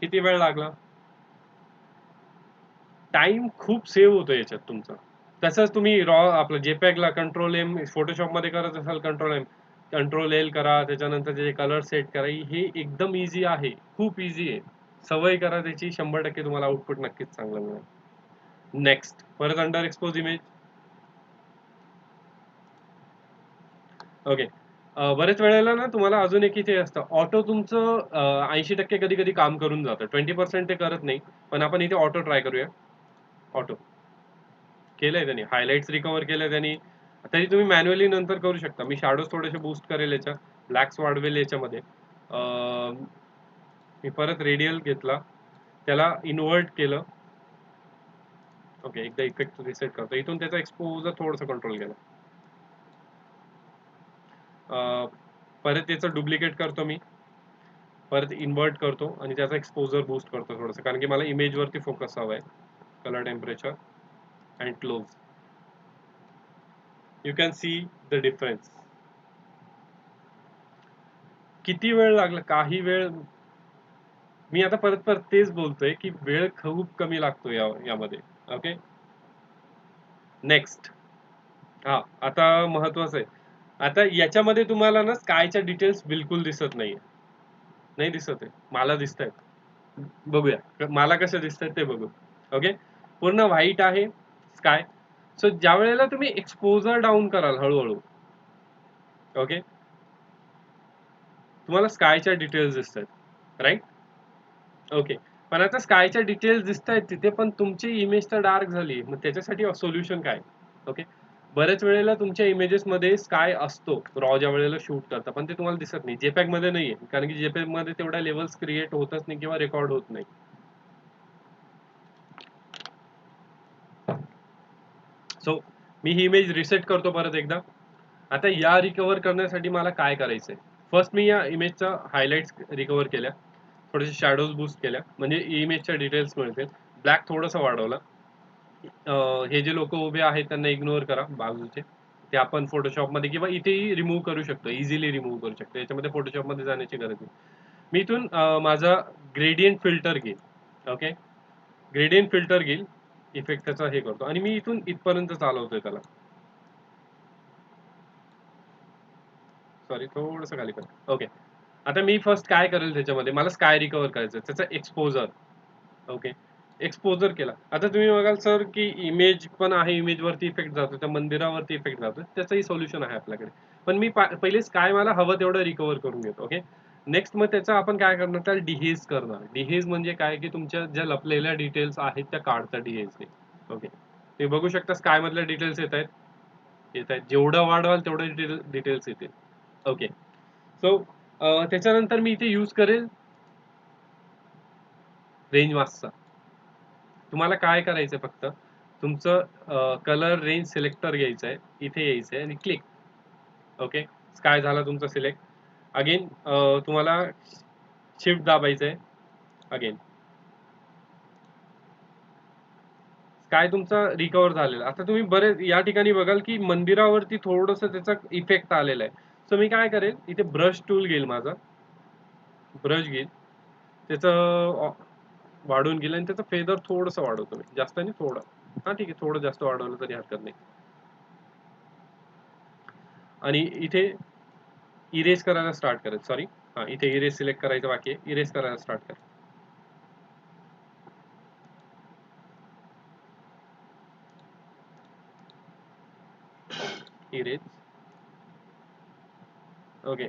किती वेळ लागला. टाइम खूप सेव्ह होतो याच्यात तुमचा. तसंच तुम्ही रॉ आपलं जेपॅगला कंट्रोल एम, फोटोशॉप मध्ये करत असाल कंट्रोल एम, कंट्रोल एल करा, त्याच्यानंतर त्याचे कलर सेट करा. हे एकदम इझी आहे, खूप इझी आहे. सवय करा त्याची, 100% तुम्हाला आउटपुट नक्कीच चांगलं मिळेल. नेक्स्ट परत अंडर एक्सपोज इमेज. ओके. बरेच वेळेला ना तुम्हाला अजून एक इथे असतं ऑटो, तुमचं 80% कधी कधी काम करून जातं, 20% ते करत नाही. पण आपण इथे ऑटो ट्राय करूया. ऑटो केलंय त्यांनी, हायलाइट्स रिकवर केलंय त्यांनी. तरी तुम्ही मॅन्युअली नंतर करू शकता. मी शॅडोज थोडेसे बूस्ट करेल याच्या, ब्लॅक्स वाढवेल याच्यामध्ये. मी परत रेडियल घेतला, त्याला इन्व्हर्ट केलं. ओके, एकदा इफेक्ट रिसेट करतो. इथून त्याचा एक्सपोजर थोडंसं कंट्रोल केलं. परत त्याचं डुप्लिकेट करतो मी, परत इन्व्हर्ट करतो आणि त्याचा एक्सपोजर बूस्ट करतो थोडंसं, कारण की मला इमेजवरती फोकस हवा आहे. Colour temperature and close. You can see the difference. किती वेळ लागला? काही वेळ. मी आता परत परत तेच बोलतोय की वेळ खूप कमी लागतो यामध्ये. Okay, next. हा, आता महत्वाचं आहे. आता याच्यामध्ये तुम्हाला ना स्कायच्या डिटेल्स बिलकुल दिसत नाहीये. नाही दिसत आहे, मला दिसत आहेत. बघूया मला कसं दिसत ते बघू. ओके, पूर्ण व्हाईट आहे स्काय. सो ज्या वेळेला तुम्ही एक्सपोजर डाऊन कराल हळूहळू, ओके, तुम्हाला स्कायच्या डिटेल्स दिसत आहेत, राईट? ओके, पण आता स्कायच्या डिटेल्स दिसत आहेत तिथे, पण तुमची इमेज तर डार्क झाली. मग त्याच्यासाठी सोल्युशन काय? ओके, बऱ्याच वेळेला तुमच्या इमेजेस मध्ये स्काय असतो रॉ ज्या वेळेला शूट करता, पण ते तुम्हाला दिसत नाही. जेपॅग मध्ये नाहीये, कारण की जेपॅग मध्ये तेवढ्या लेवल्स क्रिएट होतच नाही किंवा रेकॉर्ड होत नाही. सो मी ही इमेज रिसेट करतो परत एकदा. आता या रिकवर करण्यासाठी मला काय करायचंय? फर्स्ट मी या इमेजचा हायलाइट्स रिकवर केल्या, थोडेसे शॅडोज बूस्ट केल्या, म्हणजे इमेजच्या डिटेल्स मिळतील. ब्लॅक थोडंसं वाढवलं. हे जे लोक उभे आहेत त्यांना इग्नोर करा बाजूचे. ते आपण फोटोशॉप मध्ये किंवा इथेही रिमूव्ह करू शकतो, इझिली रिमूव्ह करू शकतो. याच्यामध्ये फोटोशॉप मध्ये जाण्याची गरज नाही. मी इथून माझा ग्रेडियंट फिल्टर घेईल. ओके, ग्रेडियंट फिल्टर घेईल, इफेक्ट त्याचा हे करतो आणि मी इथून इथपर्यंत चालवतोय त्याला. सॉरी, थोडंसं खाली कर. ओके, आता मी फर्स्ट काय करेल त्याच्यामध्ये, मला स्काय रिकवर करायचं, त्याचा एक्सपोजर. ओके, एक्सपोजर केला. आता तुम्ही बघाल सर की इमेज पण आहे, इमेजवरती इफेक्ट जातो, त्या मंदिरावरती इफेक्ट जातो, त्याचंही सोल्युशन आहे आपल्याकडे. पण मी पहिले स्काय मला हवं तेवढं रिकवर करून घेतो. ओके, नेक्स्ट मग त्याचं आपण काय करणार, त्याला डिहेज करणार. डिहेज म्हणजे काय की तुमच्या ज्या लपलेल्या डिटेल्स आहेत त्या काढता डिहेजने. ओके, तुम्ही बघू शकता स्काय मधल्या डिटेल्स येत आहेत. जेवढं वाढवाल तेवढे डिटेल्स येतील. ओके, सो त्याच्यानंतर मी इथे यूज करेल रेंज मास्कचा. तुम्हाला काय करायचंय, फक्त तुमचं कलर रेंज सिलेक्टर घ्यायचं आहे, इथे यायचं आहे आणि क्लिक. ओके, स्काय झाला तुमचा सिलेक्ट. अगेन तुम्हाला शिफ्ट दाबायचं आहे. अगेन स्काय तुमचा रिकवर झालेला. आता तुम्ही बरेच या ठिकाणी बघाल की मंदिरावरती थोडंसं त्याचा इफेक्ट आलेला आहे. सो मी काय करेल, इथे ब्रश टूल घेईल, माझा ब्रश घेईल, त्याचं वाढवून गेलं आणि त्याचं फेदर थोडंसं वाढवतो मी, जास्त नाही, थोडं. हा ठीक आहे, थोडं जास्त वाढवलं तरी हरकत नाही. आणि इथे इरेज करायला स्टार्ट करेल. सॉरी, हा, इथे इरेज सिलेक्ट करायचं बाकी आहे. इरेज करायला स्टार्ट कर. इरेज. ओके,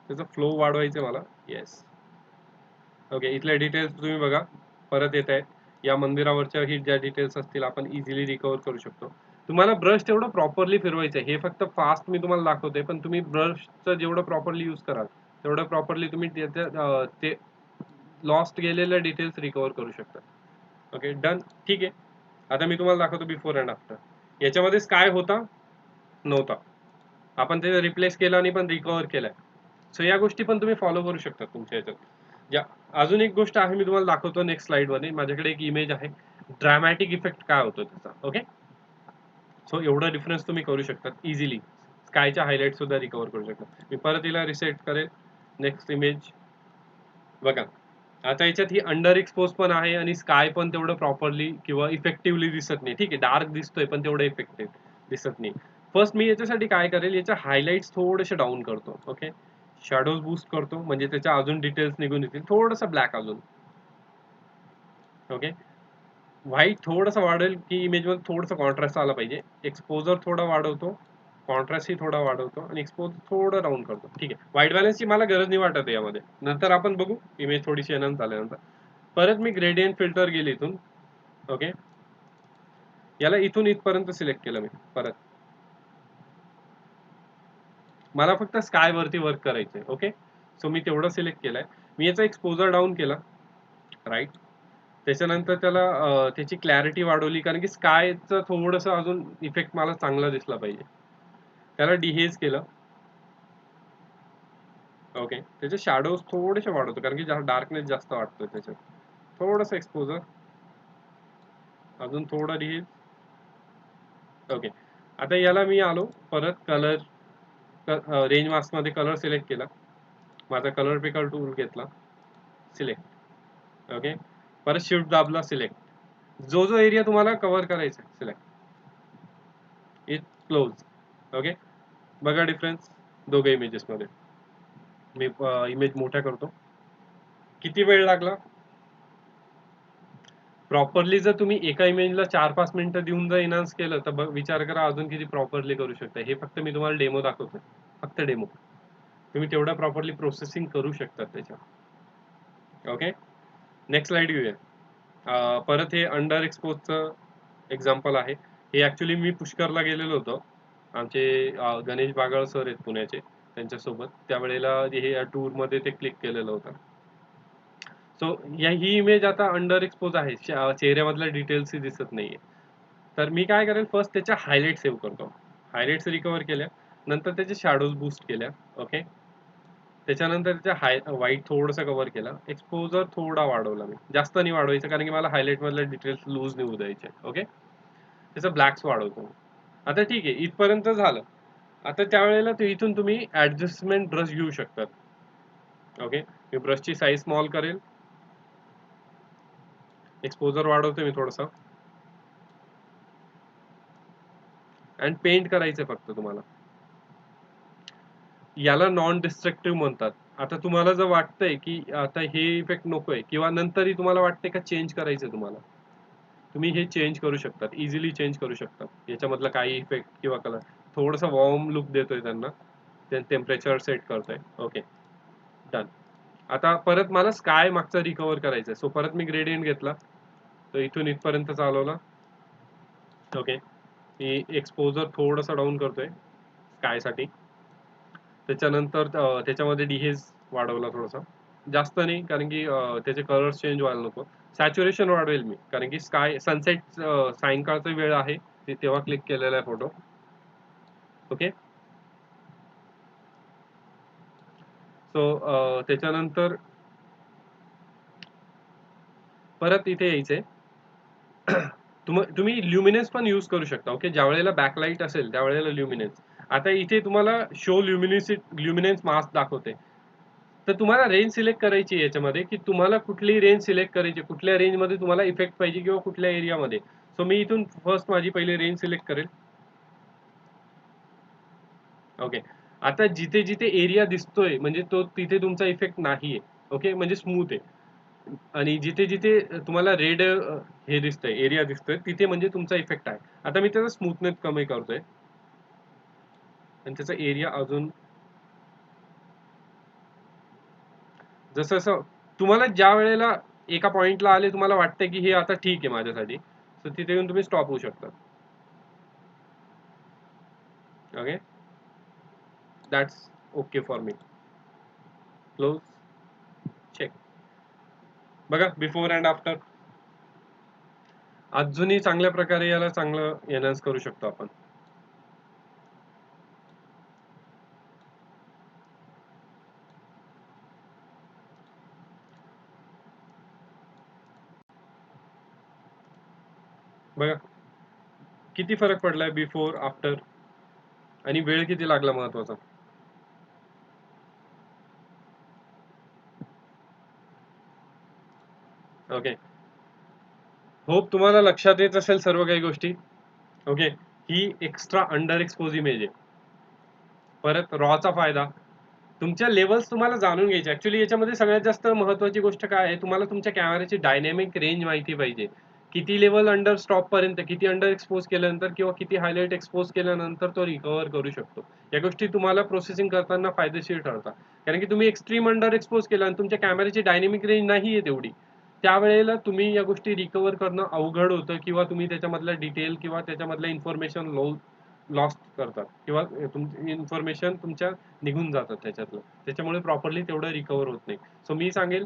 त्याचा फ्लो वाढवायचं मला. येस. ओके, इथल्या डिटेल्स तुम्ही बघा परत येत आहेत. या मंदिरावरच्या ही ज्या डिटेल्स असतील आपण इझिली रिकवर करू शकतो. तुम्हाला ब्रश तेवढं प्रॉपरली फिरवायचं आहे. हे फक्त फास्ट मी तुम्हाला दाखवतोय, पण तुम्ही ब्रशचं जेवढं प्रॉपरली यूज कराल तेवढं प्रॉपरली तुम्ही ते लॉस्ट गेलेल्या डिटेल्स रिकवर करू शकता. Okay, done. ठीक आहे, आता मी तुम्हाला दाखवतो बिफोर अँड आफ्टर. याच्यामध्ये स्काय होता नव्हता, आपण ते रिप्लेस केलं आणि पण रिकवर केलाय. सो या गोष्टी पण तुम्ही फॉलो करू शकता तुमच्या याच्यात. अजून एक गोष्ट आहे, मी तुम्हाला दाखवतो नेक्स्ट स्लाइड मध्ये. माझ्याकडे एक इमेज आहे, ड्रामॅटिक इफेक्ट काय होतो त्याचा. ओके, सो एवढा डिफरन्स तुम्ही करू शकता इझिली. स्कायच्या हायलाइट सुद्धा रिकवर करू शकता. मी परत तिला रिसेट करेल. नेक्स्ट इमेज बघा, आता याच्यात ही अंडर एक्सपोज पण आहे आणि स्काय पण तेवढं प्रॉपरली किंवा इफेक्टिव्हली दिसत नाही. ठीक आहे, डार्क दिसतोय पण तेवढं इफेक्टिव्ह दिसत नाही. फर्स्ट मी याच्यासाठी काय करेल, याच्या हायलाइट्स थोडेसे डाऊन करतो. ओके, शॅडोज बूस्ट करतो, म्हणजे त्याच्या अजून डिटेल्स निघून येतील. थोडंसं ब्लॅक अजून. ओके, व्हाईट थोडंसं वाढेल की इमेजमध्ये थोडंसं कॉन्ट्रास्ट आला पाहिजे. एक्सपोजर थोडा वाढवतो, कॉन्ट्रास्टही थोडा वाढवतो आणि एक्सपोजर थोडं डाऊन करतो. ठीक आहे, व्हाईट बॅलन्सची मला गरज नाही वाटत यामध्ये, नंतर आपण बघू इमेज थोडीशी एनहान्स झाल्यानंतर. परत मी ग्रेडियंट फिल्टर गेले इथून. ओके, याला इथून इथपर्यंत सिलेक्ट केलं मी. परत मला फक्त स्काय वरती वर्क करायचंय. ओके, सो मी तेवढं सिलेक्ट केलंय. मी याचा एक्सपोजर डाऊन केला. राईट. त्याच्यानंतर त्याची क्लॅरिटी वाढवली, कारण की स्कायचं थोडंसं अजून इफेक्ट मला चांगला दिसला पाहिजे. त्याला डिहेज केलं. ओके. त्याचे शॅडोज थोडेसे वाढवतो, कारण की डार्कनेस जास्त वाटतोय त्याच्यात. थोडंसं एक्सपोजर, अजून थोडं डिहेज. ओके. आता याला मी आलो परत कलर, रेंज मास्क मध्ये कलर सिलेक्ट केला. माझा कलर पिकर टूल घेतला, सिलेक्ट. ओके. परत शिफ्ट दाबला, सिलेक्ट. जो जो एरिया तुम्हाला कव्हर करायचा सिलेक्ट, इट क्लोज. ओके. बघा डिफरन्स दोघे इमेजेस मध्ये. मी इमेज मोठ्या करतो. किती वेळ लागला? प्रॉपरली जर तुम्ही एका इमेजला 4-5 मिनिटं देऊन जर एनहान्स केलं, तर विचार करा अजून किती प्रॉपरली करू शकता. हे फक्त मी तुम्हाला डेमो दाखवतोय, फक्त डेमो. तुम्ही तेवढं प्रॉपरली प्रोसेसिंग करू शकता त्याच्यात. ओके. नेक्स्ट स्लाइड घेऊया. परत हे अंडर एक्सपोजचं एक्झाम्पल आहे. हे ॲक्च्युली मी पुष्करला गेलेलो होतो. आमचे गणेश बागळ सर आहेत पुण्याचे, त्यांच्यासोबत. त्यावेळेला हे टूरमध्ये ते क्लिक केलेलं होतं. सो ही इमेज आता अंडर एक्सपोज आहे, चेहऱ्यामधल्या डिटेल्स दिसत नाहीये. तर मी काय करेल, फर्स्ट त्याच्या हायलाइट सेव्ह करतो. हायलाइट्स रिकवर केल्या, नंतर त्याचे शॅडोज बूस्ट केल्या. ओके. त्याच्यानंतर त्याच्या व्हाईट थोडंसं कव्हर केलं. एक्सपोजर थोडा वाढवला मी, जास्त नाही वाढवायचं, कारण की मला हायलाइट मधले डिटेल्स लूज नाही होऊ द्यायचे. ओके. त्याचा ब्लॅक्स वाढवतो. आता ठीक आहे, इथपर्यंत झालं. आता त्यावेळेला इथून तुम्ही ऍडजस्टमेंट ब्रश घेऊ शकतात. ओके. मी ब्रशची साईज स्मॉल करेल, एक्सपोजर वाढवतो मी थोडंसं, आणि पेंट करायचं फक्त तुम्हाला. याला नॉन डिस्ट्रक्टिव्ह म्हणतात. आता तुम्हाला जर वाटतंय की आता हे इफेक्ट नकोय, किंवा नंतरही तुम्हाला वाटतंय का चेंज करायचं तुम्हाला, तुम्ही हे चेंज करू शकतात, इझिली चेंज करू शकतात. याच्यामधला काही इफेक्ट किंवा कलर थोडंसं वॉर्म लुक देतोय त्यांना, टेम्परेचर सेट करतोय. Okay, done. आता परत मला स्काय मागचा रिकवर करायचा, सो परत मी ग्रेडियंट घेतला, तर इथून इथपर्यंत चालवला. ओके. मी एक्सपोजर थोडंसं डाऊन करतोय स्कायसाठी. त्याच्यानंतर त्याच्यामध्ये डिहेज वाढवला थोडासा, जास्त नाही, कारण की त्याचे कलर्स चेंज व्हायला नको. सॅच्युरेशन वाढवेल मी, कारण की सनसेट सायंकाळचा वेळ आहे, तेव्हा क्लिक केलेला आहे फोटो. ओके. सो त्याच्यानंतर परत इथे यायचंय. तुम्ही ल्युमिनेन्स पण यूज करू शकता. ओके. ज्या वेळेला बॅकलाईट असेल त्यावेळेला ल्युमिनेन्स. आता इथे तुम्हाला शो ल्युमिनेन्स मास्क दाखवते. तर तुम्हाला रेंज सिलेक्ट करायची याच्यामध्ये, की तुम्हाला कुठली रेंज सिलेक्ट करायची, कुठल्या रेंजमध्ये तुम्हाला इफेक्ट पाहिजे, किंवा कुठल्या एरियामध्ये. सो मी इथून फर्स्ट माझी पहिली रेंज सिलेक्ट करेल. ओके. आता जिथे जिथे एरिया दिसतोय, म्हणजे तिथे तुमचा इफेक्ट नाहीये. ओके, म्हणजे स्मूथ आहे. आणि जिथे जिथे तुम्हाला रेड हे दिसतंय, एरिया दिसतोय, तिथे म्हणजे तुमचा इफेक्ट आहे. आता मी त्याचा स्मूथनेस कमी करतोय, आणि त्याचा एरिया अजून, जसं जसं तुम्हाला ज्या वेळेला एका पॉइंटला आले, तुम्हाला वाटतं की हे आता ठीक आहे माझ्यासाठी, तर तिथे येऊन तुम्ही स्टॉप होऊ शकता. Okay, that's okay for me. Close, check. बघा बिफोर अँड आफ्टर. अजूनही चांगल्या प्रकारे याला चांगलं एनहान्स करू शकतो आपण. बघा किती फरक पडलाय बिफोर आफ्टर, आणि वेळ किती लागला महत्वाचा. ओके. होप तुम्हाला लक्षात येत असेल सर्व काही गोष्टी. ओके. ही एक्स्ट्रा अंडर एक्सपोज इमेज आहे. परत रॉचा फायदा, तुमच्या लेवल्स तुम्हाला जाणून घ्यायचे. ऍक्च्युली याच्यामध्ये सगळ्यात जास्त महत्वाची गोष्ट काय आहे, तुम्हाला तुमच्या कॅमेऱ्याची डायनॅमिक रेंज माहिती पाहिजे. किती लेवल अंडर स्टॉप पर्यंत, किती अंडर एक्सपोज केल्यानंतर, किंवा किती हायलाइट एक्सपोज केल्यानंतर तो रिकव्हर करू शकतो. या गोष्टी तुम्हाला प्रोसेसिंग करताना फायदेशीर ठरतात. कारण की तुम्ही एक्स्ट्रीम अंडर एक्सपोज केला आणि तुमच्या कॅमेऱ्याची डायनॅमिक रेंज नाहीये तेवढी, त्यावेळेला तुम्ही या गोष्टी रिकव्हर करणं अवघड होतं, किंवा तुम्ही त्याच्यामधलं डिटेल किंवा त्याच्यामधलं इन्फॉर्मेशन लॉस्ट करतात, किंवा तुमची इन्फॉर्मेशन तुमच्या निघून जातात त्याच्यातलं. त्याच्यामुळे प्रॉपरली तेवढं रिकव्हर होत नाही. सो मी सांगेल,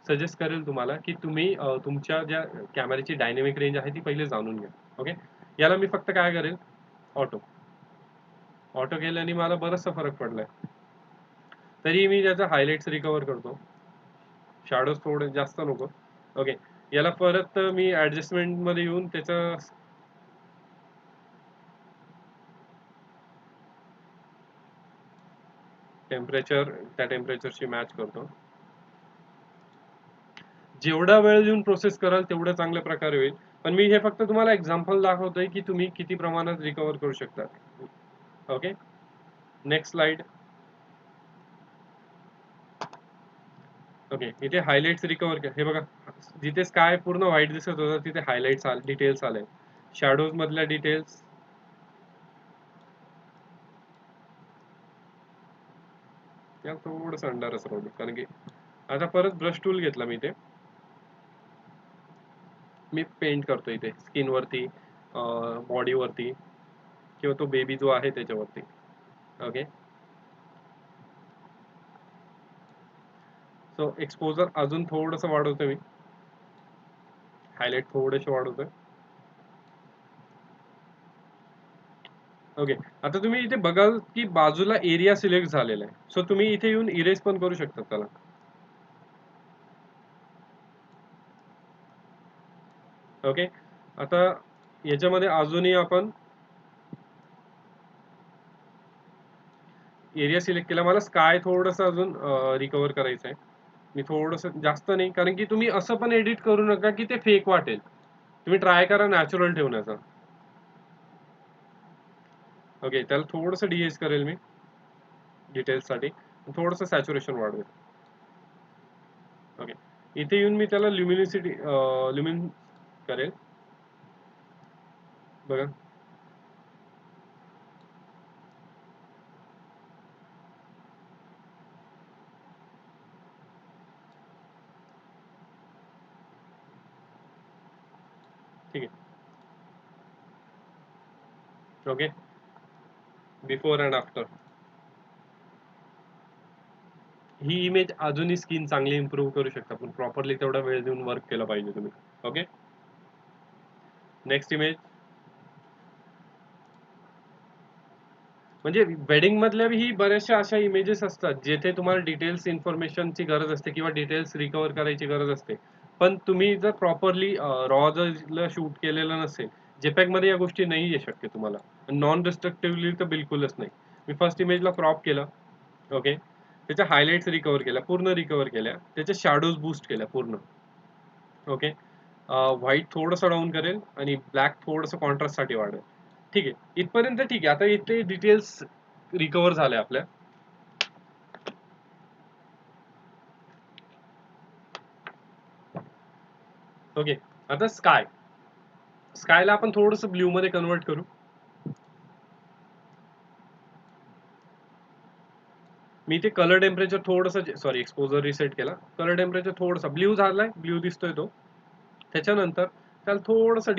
सजेस्ट करेल तुम्हाला की तुम्ही तुमच्या ज्या कॅमेऱ्याची डायनॅमिक रेंज आहे ती पहिले जाणून घ्या. ओके, याला मी फक्त काय करेल, ऑटो ऑटो केल्याने मला बराचसा फरक पडलाय. तरी मी त्याचा हायलाइट्स रिकवर करतो, शॅडोज थोडे जास्त नको. ओके, याला परत मी ऍडजस्टमेंट मध्ये येऊन त्याचं टेम्परेचर त्या टेम्परेचरशी मॅच करतो. जेवढा वेळ देऊन प्रोसेस कराल तेवढं चांगल्या प्रकारे होईल. पण मी हे फक्त तुम्हाला एक्झाम्पल दाखवतोय की तुम्ही किती प्रमाणात रिकवर करू शकता. Okay, next slide. ओके, इथे हायलाइट्स रिकवर हे बघा, जिथे स्काय पूर्ण व्हाईट दिसत होतं तिथे हायलाइट्स डिटेल्स आले. शॅडोज मधल्या डिटेल्स या थोडंसं अंधारच राहू दे, कारण की आता परत ब्रश टूल घेतला मी पेंट करतो इथे स्किन वरती, बॉडी वरती, किंवा तो बेबी जो आहे त्याच्यावरती. ओके, सो एक्सपोजर अजून थोडंसं वाढवतो मी, हायलाइट थोडेसे वाढवतोय. ओके, आता तुम्ही इथे बघाल की बाजूला एरिया सिलेक्ट झालेला आहे. सो तुम्ही इथे येऊन इरेज पण करू शकता त्याला. ओके, आता याच्यामध्ये अजूनही आपण एरिया सिलेक्ट केला. मला स्काय थोडंसं अजून रिकवर करायचं आहे. मी थोडंसं जास्त नाही, कारण की तुम्ही असं पण एडिट करू नका की ते फेक वाटेल. तुम्ही ट्राय करा नॅचरल ठेवण्याचा. ओके, त्याला थोडंसं डीएच करेल मी डिटेल्ससाठी, थोडंसं सॅच्युरेशन वाढवेल. ओके, इथे येऊन मी त्याला ल्युमिनिसिटी ल्युमिन करेल. बघा, ठीक आहे. Okay, before and after. He image अजूनही स्किन चांगली इम्प्रूव्ह करू शकता, पण प्रॉपरली तेवढा वेळ देऊन वर्क केलं पाहिजे तुम्ही. Okay, next image. म्हणजे वेडिंग मधल्या ही बऱ्याचशा अशा इमेजेस असतात जेथे तुम्हाला डिटेल्स इन्फॉर्मेशनची गरज असते किंवा डिटेल्स रिकवर करायची गरज असते. पण तुम्ही जर प्रॉपरली रॉ जर शूट केलेलं नसेल, जेपॅग मध्ये या गोष्टी नाही आहे शक्य तुम्हाला. नॉन डिस्ट्रक्टिव्हली तर बिलकुलच नाही. मी फर्स्ट इमेजला क्रॉप केलं. ओके, त्याच्या हायलाइट्स रिकवर केल्या, पूर्ण रिकवर केल्या, त्याच्या शॅडोज बूस्ट केल्या पूर्ण. ओके, व्हाईट थोडंसं डाऊन करेल आणि ब्लॅक थोडंसं कॉन्ट्रास्ट साठी वाढेल. ठीक आहे, इथपर्यंत ठीक आहे. आता इथे डिटेल्स रिकवर झाले आपल्या. ओके, आता स्कायला आपण थोडस ब्ल्यू मध्ये कन्वर्ट करू. मी इथे कलर टेम्परेचर थोडंसं, सॉरी, एक्सपोजर रिसेट केला. कलर टेम्परेचर थोडंसा ब्ल्यू झालाय, ब्ल्यू दिसतोय तो. त्याच्यानंतर त्याला थोडंसं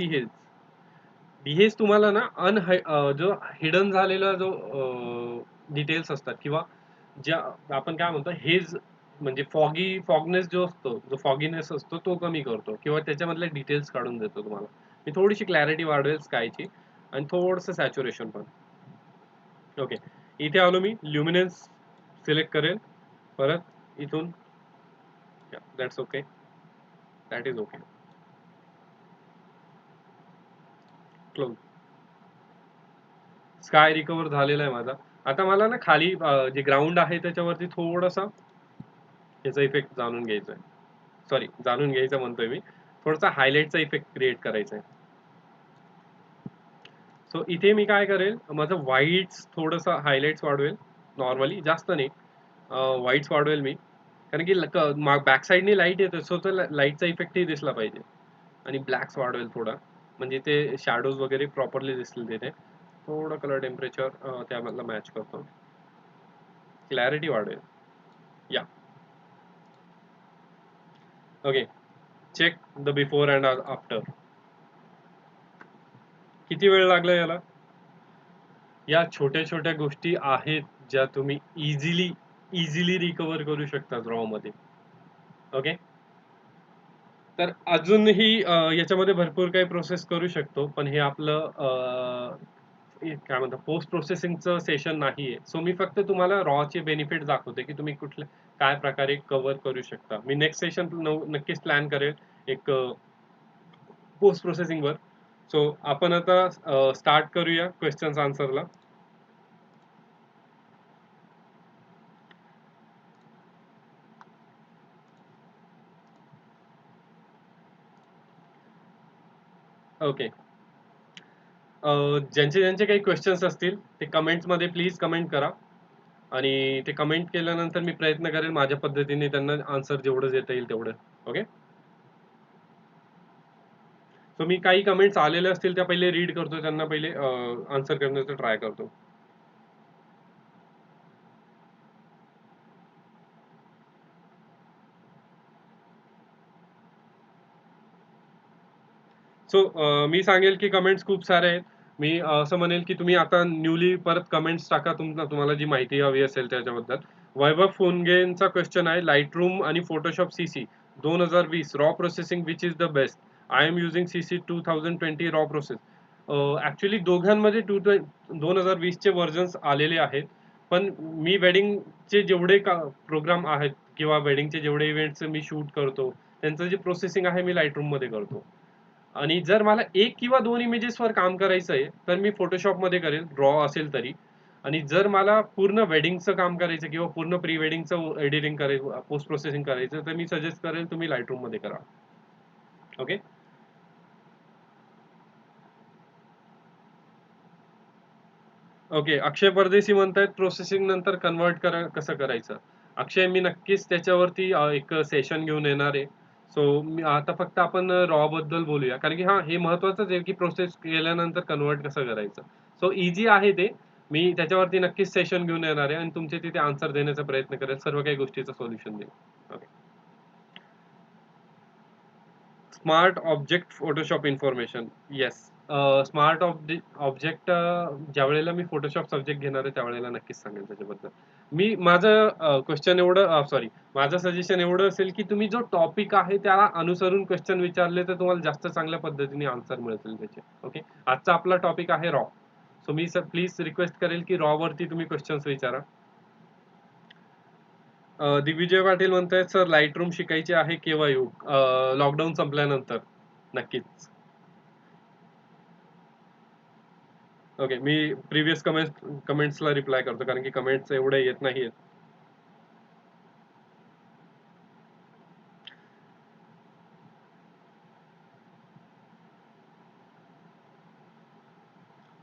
डिहेज तुम्हाला ना जो हिडन झालेला जो डिटेल्स असतात किंवा ज्या आपण काय म्हणतो हेज, म्हणजे फॉगनेस जो असतो, जो फॉगीनेस असतो तो कमी करतो किंवा त्याच्यामधले डिटेल्स काढून देतो तुम्हाला. मी थोडीशी क्लॅरिटी वाढवेल स्कायची आणि थोडंसं सॅच्युरेशन पण. ओके, इथे आलो मी, ल्युमिनन्स सिलेक्ट करेल परत इथून. That's okay, that is okay. Close. Sky recover झालेला आहे माझा. आता मला ना खाली जे ग्राउंड आहे त्याच्यावरती थोडासा याचा इफेक्ट जाणून घ्यायचा आहे. सॉरी, जाणून घ्यायचा म्हणतोय मी, थोडासा हायलाइटचा इफेक्ट क्रिएट करायचा आहे. सो इथे मी काय करेल, माझं व्हाईट्स थोडंसं हायलाइट्स वाढवेल, नॉर्मली जास्त नाही. व्हाईट्स वाढवेल मी, कारण की बॅक साईडनी लाईट येते, सो तर लाईटचा इफेक्टही दिसला पाहिजे. आणि ब्लॅक्स वाढवेल थोडा, म्हणजे ते शॅडोज वगैरे प्रॉपरली दिसतील तिथे. थोडं कलर टेम्परेचर त्यामधला मॅच करतो, क्लॅरिटी वाढवेल. Yeah, okay, check the before and after. किती वेळ लागला याला? या छोट्या छोट्या गोष्टी आहेत ज्या तुम्ही इझिली रिकवर करू शकता रॉ मध्ये. ओके, तर अजूनही याच्यामध्ये भरपूर काही प्रोसेस करू शकतो, पण हे आपलं काय म्हणतात पोस्ट प्रोसेसिंगचं सेशन नाहीये. सो मी फक्त तुम्हाला रॉचे बेनिफिट दाखवते, की तुम्ही कुठल्या काय प्रकारे कव्हर करू शकता. मी नेक्स्ट सेशन नक्कीच प्लॅन करेल एक पोस्ट प्रोसेसिंगवर. सो आपण आता स्टार्ट करूया क्वेश्चन्स आन्सरला. ओके. ज्यांचे ज्यांचे काही क्वेश्चन्स असतील ते कमेंट्समध्ये प्लीज कमेंट करा. आणि ते कमेंट केल्यानंतर मी प्रयत्न करेल माझ्या पद्धतीने त्यांना आन्सर जेवढं देता येईल तेवढं. ओके. सो मी काही कमेंट्स आलेले असतील त्या पहिले रीड करतो, त्यांना पहिले आन्सर करण्याचा ट्राय करतो. सो मी सांगेल की कमेंट्स खूप सारे आहेत. मी असं म्हणेल की तुम्ही आता न्यूली परत कमेंट्स टाका तुम्हाला जी माहिती हवी असेल त्याच्याबद्दल. वैभव फोनगेंचा क्वेश्चन आहे, लाईटरूम आणि Photoshop CC 2020 raw processing which is the best? I am using CC 2020 raw process. Actually दोघांमध्ये 2020 चे व्हर्जन्स आलेले आहेत. पण मी वेडिंगचे जेवढे प्रोग्राम आहेत किंवा वेडिंगचे जेवढे इव्हेंट्स मी शूट करतो त्यांचं जे प्रोसेसिंग आहे मी लाईटरूम मध्ये करतो. आणि जर मला एक किंवा दोन इमेजेसवर काम करायचं आहे तर मी फोटोशॉपमध्ये करेल, रॉ असेल तरी. आणि जर मला पूर्ण वेडिंगचं काम करायचं किंवा पूर्ण प्री वेडिंगचं एडिटिंग करायचं, पोस्ट प्रोसेसिंग करायचं, तर मी सजेस्ट करेल तुम्ही लाईटरूम मध्ये करा. ओके. ओके. अक्षय परदेशी म्हणतायत प्रोसेसिंग नंतर कन्वर्ट कसं करायचं. अक्षय, मी नक्कीच त्याच्यावरती एक सेशन घेऊन येणार आहे. सो मी आता फक्त आपण रॉ बद्दल बोलूया, कारण की हा हे महत्वाचंच आहे की प्रोसेस केल्यानंतर कन्वर्ट कसं करायचं. सो इझी आहे ते. मी त्याच्यावरती नक्कीच सेशन घेऊन येणार आहे आणि तुमचे तिथे आन्सर देण्याचा प्रयत्न करेल, सर्व काही गोष्टीचं सोल्युशन देईल. Okay. Smart object Photoshop information. Yes. Smart object ज्यावेळेला मी फोटोशॉप सब्जेक्ट घेणार आहे त्यावेळेला नक्कीच सांगेल त्याच्याबद्दल. मी माझं क्वेश्चन एवढं सॉरी माझं सजेशन एवढं असेल की तुम्ही जो टॉपिक आहे त्याला अनुसरून क्वेश्चन विचारले तर तुम्हाला जास्त चांगल्या पद्धतीने आन्सर मिळतील त्याचे. ओके. आजचा आपला टॉपिक आहे raw. So me sir please request करेल की रॉ वरती तुम्ही क्वेश्चन्स विचारा. दिग्विजय पाटील म्हणतायत सर लाईट रूम शिकायची आहे केव्हा येऊ? लॉकडाऊन संपल्यानंतर नक्कीच. ओके. मी प्रिव्हियस कमेंट्सला रिप्लाय करतो कारण की कमेंट्स एवढे येत नाहीयेत.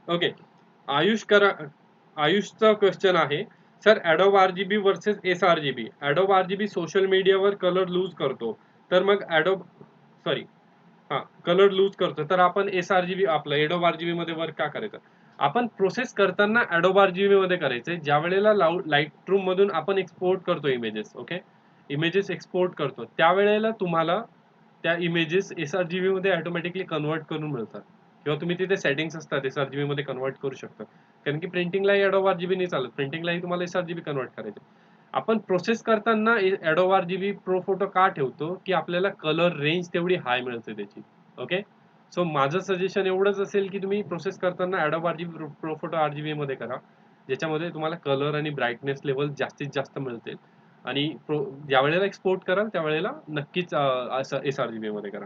ओके. आयुषचा क्वेश्चन आहे, sir Adobe RGB versus sRGB. Adobe RGB social मीडियावर कलर लूज करतो, तर मग सॉरी हां, कलर लूज करतो, तर आपण एसआरजीबी आपलं एडोब आरजीबी मध्ये वर्क का करायचं? आपण प्रोसेस करताना ॲडोब आरजीबी मध्ये करायचंय. ज्या वेळेला लाईट रूम मधून आपण एक्सपोर्ट करतो इमेजेस, ओके, इमेजेस एक्सपोर्ट करतो त्यावेळेला तुम्हाला त्या इमेजेस एसआरजीबी मध्ये ऑटोमॅटिकली कन्वर्ट करून मिळतात, किंवा तुम्ही तिथे सेटिंग्स असतात एसआरजीबी मध्ये कन्वर्ट करू शकता. कारण की प्रिंटिंगलाही अडोब आरजीबी नाही चालत, प्रिंटिंगलाही तुम्हाला एसआरजीबी कन्वर्ट करायचं. आपण प्रोसेस करताना अडोब आरजीबी प्रो फोटो का ठेवतो की आपल्याला कलर रेंज तेवढी हाय मिळते त्याची. ओके. सो माझं सजेशन एवढंच असेल की तुम्ही प्रोसेस करताना Adobe RGB pro photo RGB मध्ये करा, ज्याच्यामध्ये तुम्हाला कलर आणि ब्राईटनेस लेवल जास्तीत जास्त मिळते. आणि ज्या वेळेला एक्सपोर्ट कराल त्यावेळेला नक्कीच असं एसआरजीबी मध्ये करा.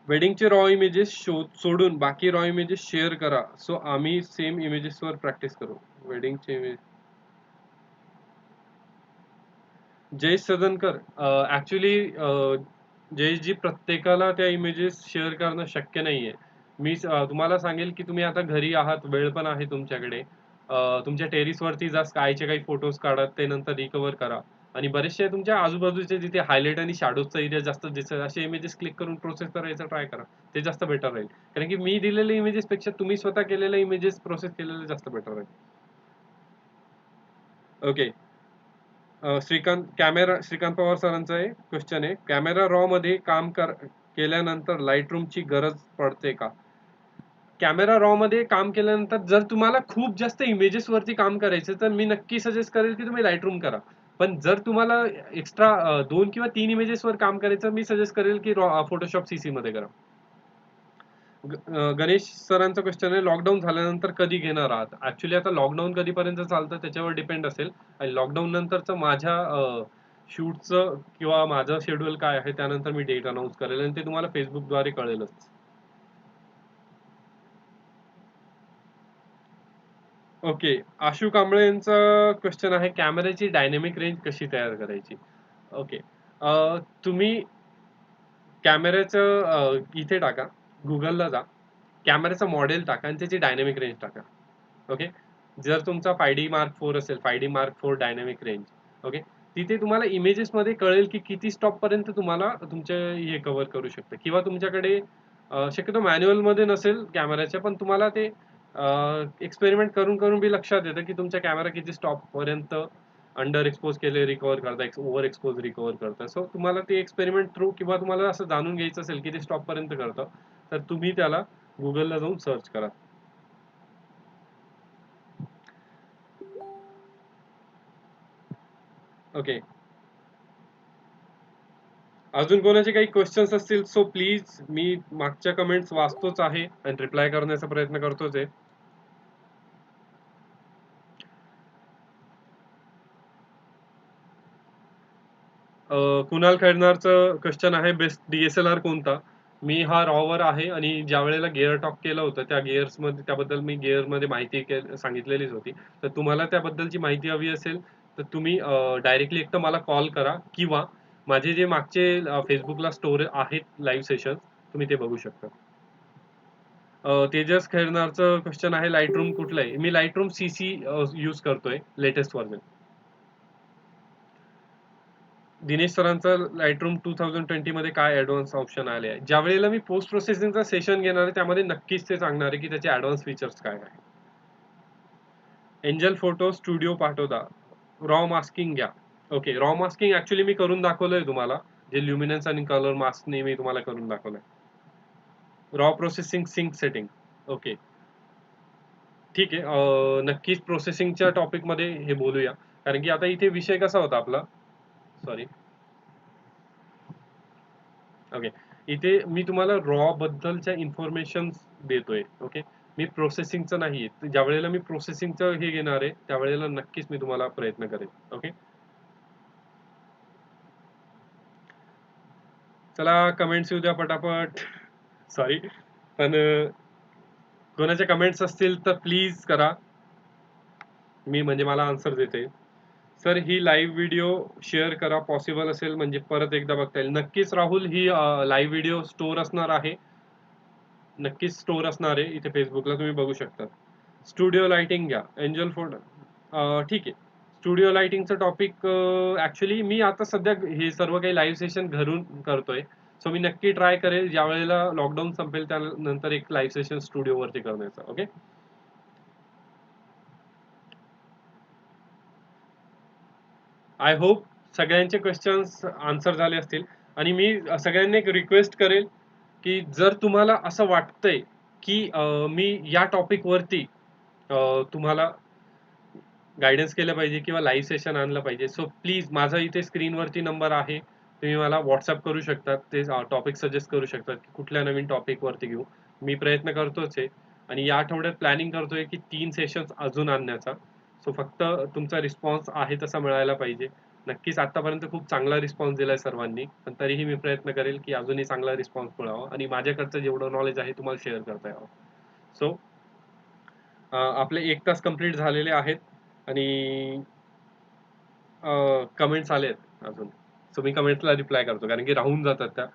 वेडिंगचे रॉ इमेजेस सोडून बाकी रॉ इमेजेस शेअर करा, सो आम्ही सेम इमेजेसवर प्रॅक्टिस करू. वेडिंगचे इमेज. जयेश सदनकर, ऍक्च्युली जयेशजी प्रत्येकाला त्या इमेजेस शेअर करणं शक्य नाहीये. मी तुम्हाला सांगेल की तुम्ही आता घरी आहात, वेळ पण आहे तुमच्याकडे. तुमच्या टेरिसवरती जा, स्कायचे काही फोटोज काढा, ते नंतर रिकव्हर करा. आणि बरेचसे तुमच्या आजूबाजूचे जिथे हायलाइट आणि शॅडोजचा एरिया जास्त दिसत असे इमेजेस क्लिक करून प्रोसेस करायचा ट्राय करा. ते जास्त बेटर राहील. कारण की मी दिलेले इमेजेस पेक्षा तुम्ही स्वतः केलेले इमेजेस प्रोसेस केलेले जास्त बेटर राहील. ओके. श्रीकांत पवार सरांचा आहे क्वेश्चन आहे, कॅमेरा रॉ मध्ये काम केल्यानंतर लाईट रूमची गरज पडते का? कॅमेरा रॉ मध्ये काम केल्यानंतर जर तुम्हाला खूप जास्त इमेजेस वरती काम करायचं तर मी नक्की सजेस्ट करेल की तुम्ही लाईटरूम करा. पण जर तुम्हाला एक्स्ट्रा 2 किंवा 3 इमेजेस वर काम करायचं मी सजेस्ट करेल की फोटोशॉप सीसी मध्ये करा. गणेश सरांचा क्वेश्चन आहे, लॉकडाऊन झाल्यानंतर कधी घेणार आहात? ऍक्च्युली आता लॉकडाऊन कधीपर्यंत चालतं त्याच्यावर डिपेंड असेल आणि लॉकडाऊन नंतरचं माझ्या शूटचं किंवा माझं शेड्यूल काय आहे त्यानंतर मी डेट अनाऊन्स करेल आणि ते तुम्हाला फेसबुकद्वारे कळेलच. ओके. आशू कांबळे यांचा क्वेश्चन आहे, कॅमेऱ्याची डायनॅमिक रेंज कशी तयार करायची? ओके. तुम्ही कॅमेऱ्याचं इथे टाका, Googleला जा. कॅमेऱ्याचं मॉडेल टाका आणि त्याची डायनॅमिक रेंज टाका. ओके. जर तुमचा 5D Mark IV असेल, 5D Mark IV dynamic range. Okay. तिथे तुम्हाला इमेजेसमध्ये कळेल की किती स्टॉप पर्यंत तुम्हाला तुमचे हे कव्हर करू शकतं किंवा तुमच्याकडे शक्यतो मॅन्युअलमध्ये नसेल कॅमेऱ्याच्या, पण तुम्हाला ते एक्सपेरिमेंट करून करून बी लक्षात येतं की तुमचा कॅमेरा किती स्टॉप पर्यंत अंडर एक्सपोज केले रिकव्हर करता, ओव्हर एक्सपोज रिकव्हर करता. सो तुम्हाला ते एक्सपेरिमेंट थ्रू किंवा तुम्हाला असं जाणून घ्यायचं असेल की ते स्टॉप पर्यंत करतं, तर तुम्ही त्याला गुगलला जाऊन सर्च करा. ओके. अजून कोणाचे काही क्वेश्चन्स असतील सो प्लीज, मी मागच्या कमेंट्स वाचतोच आहे आणि रिप्लाय करण्याचा प्रयत्न करतोच आहे. कुणाल खैरनारचं क्वेश्चन आहे, बेस्ट DSLR कोणता? मी हा रॉवर आहे आणि ज्या वेळेला गिअर टॉक केलं होतं त्या मध्ये त्याबद्दल मी गिअरमध्ये माहिती सांगितलेलीच होती. तर तुम्हाला त्याबद्दलची माहिती हवी असेल तर तुम्ही डायरेक्टली एक तर मला कॉल करा किंवा माझे जे मागचे फेसबुकला स्टोर आहेत लाईव्ह सेशन तुम्ही ते बघू शकता. तेजस खैरनारचं क्वेश्चन आहे, लाईटरूम कुठलं आहे? मी लाईटरूम CC यूज करतोय, लेटेस्ट व्हर्जन. दिनेश सरांचा लाईटरूम 2020 मध्ये काय ऍडव्हान्स ऑप्शन आले आहे? ज्या वेळेला मी पोस्ट प्रोसेसिंगचा सेशन घेणार आहे त्यामध्ये नक्कीच ते सांगणार आहे की त्याचे ऍडव्हान्स फीचर्स काय आहे. एंजल फोटो स्टुडिओ पाठवता, रॉ मास्किंग घ्या. ओके. रॉ मास्किंग ऍक्च्युली मी करून दाखवलंय तुम्हाला, जे ल्युमिनन्स आणि कलर मास्कने मी तुम्हाला करून दाखवलंय. Raw processing sync setting. Okay. ठीक आहे. नक्कीच प्रोसेसिंगच्या टॉपिक मध्ये हे बोलूया, कारण की आता इथे विषय कसा होता आपला, सॉरी. ओके. इथे मी तुम्हाला रॉ बद्दलच्या इन्फॉर्मेशन देतोय. ओके. मी प्रोसेसिंगचं नाही. ज्या वेळेला मी प्रोसेसिंगचं हे घेणार आहे त्यावेळेला नक्कीच मी तुम्हाला प्रयत्न करेन. ओके. चला कमेंट्स येऊ द्या पटापट. सॉरी, पण कोणाचे कमेंट्स असतील तर प्लीज करा, मी म्हणजे मला आन्सर देते. सर ही लाईव्ह व्हिडिओ शेअर करा, पॉसिबल असेल म्हणजे परत एकदा बघता येईल. नक्कीच राहुल, ही लाईव्ह व्हिडिओ स्टोर असणार आहे, नक्कीच स्टोर असणार आहे इथे फेसबुकला, तुम्ही बघू शकता. स्टुडिओ लाइटिंग घ्या, एंजल फोल्डर. ठीक आहे. स्टुडिओ लाइटिंगचं टॉपिक ऍक्च्युली मी आता सध्या हे सर्व काही लाईव्ह सेशन घरून करतोय. सो मी नक्की ट्राय करेल ज्या वेळेला लॉकडाऊन संपेल त्यानंतर एक लाईव्ह सेशन स्टुडिओ वरती करण्याचा. ओके. आय होप सगळ्यांचे क्वेश्चन्स आन्सर झाले असतील. आणि मी सगळ्यांनी एक रिक्वेस्ट करेल की जर तुम्हाला असं वाटतंय की मी या टॉपिक वरती तुम्हाला गायडन्स केलं पाहिजे किंवा लाईव्ह सेशन आणलं पाहिजे, सो प्लीज माझा इथे स्क्रीनवरती नंबर आहे, तुम्ही मला व्हॉट्सअप करू शकता, ते टॉपिक सजेस्ट करू शकतात की कुठल्या नवीन टॉपिक वरती घेऊ. मी प्रयत्न करतोच आहे आणि या आठवड्यात प्लॅनिंग करतोय की 3 सेशन्स अजून आणण्याचा. सो फक्त तुमचा रिस्पॉन्स आहे तसा मिळायला पाहिजे. नक्कीच आतापर्यंत खूप चांगला रिस्पॉन्स दिलाय सर्वांनी, पण तरीही मी प्रयत्न करेल की अजूनही चांगला रिस्पॉन्स मिळावा आणि माझ्याकडचं जेवढं नॉलेज आहे तुम्हाला शेअर करता यावं. सो आपले 1 तास कंप्लीट झालेले आहेत आणि कमेंट्स आलेत अजून. सो मी कमेंट्सला रिप्लाय करतो कारण की राहून जातात त्या.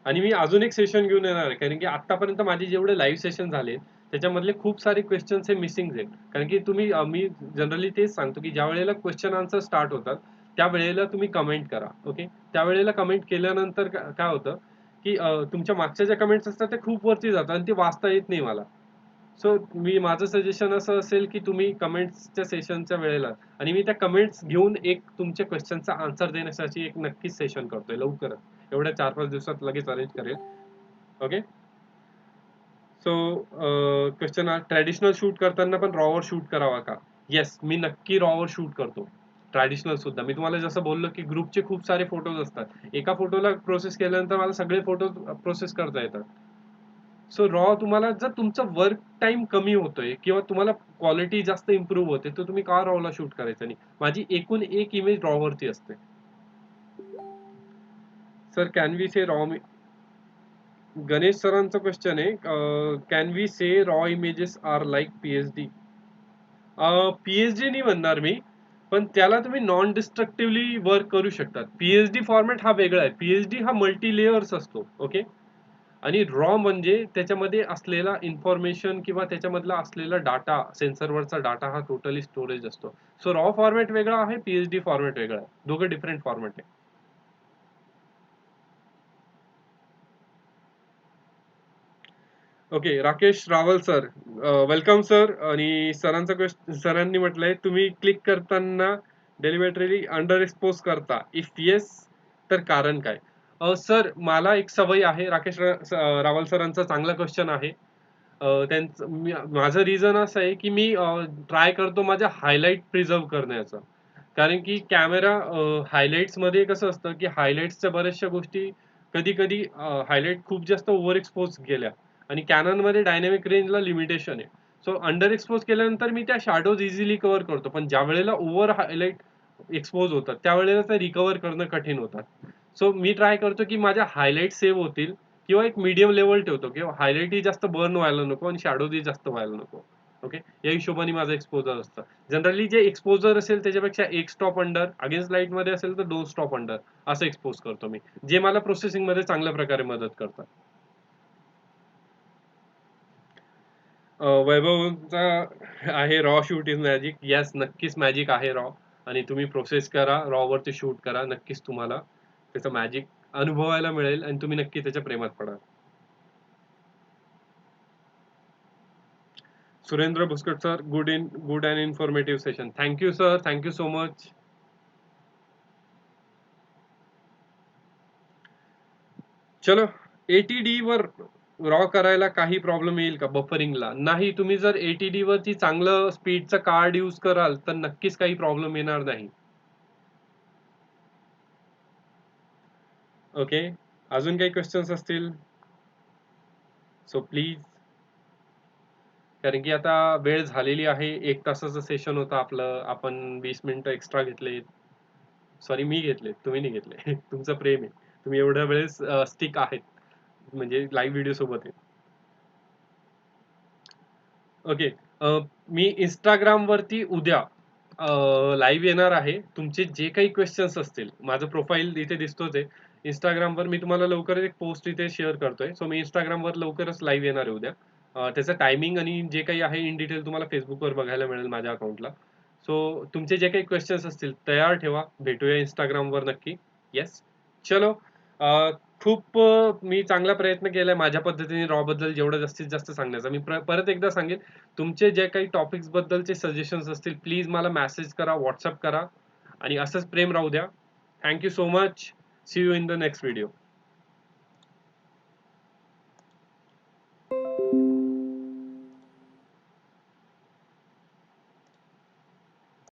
आणि मी अजून एक सेशन घेऊन येणार आहे कारण की आतापर्यंत माझे जेवढे लाईव्ह सेशन झाले त्याच्यामधले खूप सारे क्वेश्चन्स हे मिसिंग आहेत. कारण की तुम्ही मी जनरली तेच सांगतो की ज्या वेळेला क्वेश्चन आन्सर स्टार्ट होतात त्या वेळेला तुम्ही कमेंट करा. ओके. त्यावेळेला कमेंट केल्यानंतर काय होतं की तुमच्या मागच्या ज्या कमेंट्स असतात ते खूप वरती जातात आणि ते वाचता येत नाही मला. सो मी माझं सजेशन असं असेल की तुम्ही कमेंट्सच्या सेशनच्या वेळेला, आणि मी त्या कमेंट्स घेऊन एक तुमच्या क्वेश्चनचा आन्सर देण्यासाठी एक नक्कीच सेशन करतोय लवकरच, एवढ्या 4-5 दिवसात लगेच अरेंज करेल. Okay. So question traditional shoot करताना पण रॉवर शूट करावा का? येस, मी नक्की रॉवर शूट करतो. ट्रॅडिशनल सुद्धा. मी तुम्हाला जसं बोललो की ग्रुपचे खूप सारे फोटोज असतात. एका फोटोला प्रोसेस केल्यानंतर मला सगळे फोटो प्रोसेस करता येतात. सो रॉ तुम्हाला जर तुमचं वर्क टाइम कमी होतोय किंवा तुम्हाला क्वालिटी जास्त इम्प्रूव्ह होते, तर तुम्ही का रॉला शूट करायचं नाही? माझी एकूण एक इमेज रॉवरती असते. Sir can we say raw Ganesh सरांचा क्वेश्चन आहे, can we say raw images are like PhD? PhD नाही म्हणणार मी, पण त्याला तुम्ही नॉन डिस्ट्रक्टिव्हली वर्क करू शकतात. पीएचडी फॉर्मॅट हा वेगळा आहे. पीएचडी हा मल्टी लेयर्स असतो. ओके. आणि रॉ म्हणजे त्याच्यामध्ये असलेला इन्फॉर्मेशन किंवा त्याच्यामधला असलेला डाटा, सेन्सरवरचा डाटा हा टोटली स्टोरेज असतो. सो रॉ फॉर्मॅट वेगळा आहे, पीएचडी फॉर्मॅट वेगळा आहे. दोघं डिफरंट फॉर्मॅट आहे. Okay, Rakesh Rawal sir, welcome sir. आणि सरांनी म्हटलंय तुम्ही क्लिक करताना डेलिव्हरी अंडर एक्सपोज करता, इफ येस तर कारण काय? सर मला एक सवय आहे. रावल सरांचा चांगला क्वेश्चन आहे. माझं रिझन असं आहे की मी ट्राय करतो माझ्या हायलाइट प्रिझर्व करण्याचं. कारण की कॅमेरा मध्ये कसं असतं की हायलाइट्सच्या बऱ्याचशा गोष्टी कधी-कधी हायलाइट खूप जास्त ओव्हर एक्सपोज केल्या आणि कॅननमध्ये डायनॅमिक रेंजला लिमिटेशन आहे. सो अंडर एक्सपोज केल्यानंतर मी त्या शॅडोज इझिली कव्हर करतो. पण ज्यावेळेला ओव्हर हायलाइट एक्सपोज होतात, त्यावेळेला ते रिकव्हर करणं कठीण होतात. सो मी ट्राय करतो की माझ्या हायलाइट सेव्ह होतील किंवा एक मीडियम लेवल ठेवतो किंवा हायलाइटही जास्त बर्न व्हायला नको आणि शॅडोजही जास्त व्हायला नको. ओके. या हिशोबाने माझं एक्सपोजर असतं. जनरली जे एक्सपोजर असेल त्याच्यापेक्षा एक स्टॉप अंडर, अगेन्स्ट लाईट मध्ये असेल तर 2 स्टॉप अंडर असं एक्सपोज करतो मी. जे मला प्रोसेसिंग मध्ये चांगल्या प्रकारे मदत करतात. वैभवचा आहे raw shoot is magic. Yes, नक्कीच मॅजिक आहे रॉ. आणि तुम्ही प्रोसेस करा, रॉ वरती शूट करा. नक्कीच तुम्हाला त्याचं मॅजिक अनुभवायला मिळेल आणि तुम्ही नक्की त्याच्या प्रेमात पडाल. Surendra Bhuskat sir, good and informative session. Thank you sir, thank you so much. चलो, एटीडी वर रॉ करायला काही प्रॉब्लेम येईल का बफरिंगला? नाही, तुम्ही जर एटीडी वरती चांगलं स्पीडचं कार्ड यूज कराल तर नक्कीच काही प्रॉब्लेम येणार नाही. ओके, अजून काही क्वेश्चन्स असतील सो प्लीज. कारण की आता वेळ झालेली आहे. 1 तासाचं सेशन होतं आपलं. आपण 20 मिनिटं एक्स्ट्रा घेतले. सॉरी, मी घेतले, तुम्ही नाही घेतले. तुमचं प्रेम आहे. तुम्ही एवढ्या वेळेस स्टिक आहेत, म्हणजे लाईव्ह व्हिडिओ सोबत आहे. ओके. मी Instagram वरती उद्या लाईव्ह येणार आहे. तुमचे जे काही क्वेश्चन्स असतील, माझं प्रोफाईल इथे दिसतोच आहे. Instagramवर मी तुम्हाला लवकरच एक पोस्ट इथे शेअर करतोय. सो मी Instagramवर लवकरच लाईव्ह येणार आहे उद्या. त्याचं टायमिंग आणि जे काही आहे इन डिटेल तुम्हाला Facebookवर बघायला मिळेल माझ्या अकाउंटला. सो तुमचे जे काही क्वेश्चन्स असतील तयार ठेवा. भेटूया Instagramवर नक्की. येस. चलो. खूप मी चांगला प्रयत्न केलाय माझ्या पद्धतीने रॉ बद्दल जेवढं जास्तीत जास्त सांगण्याचा. मी परत एकदा सांगेन, तुमचे जे काही टॉपिक्स बद्दलचे सजेशन्स असतील प्लीज मला मेसेज करा, व्हॉट्सअप करा आणि असंच प्रेम राहू द्या. Thank you so much. See you in the next video.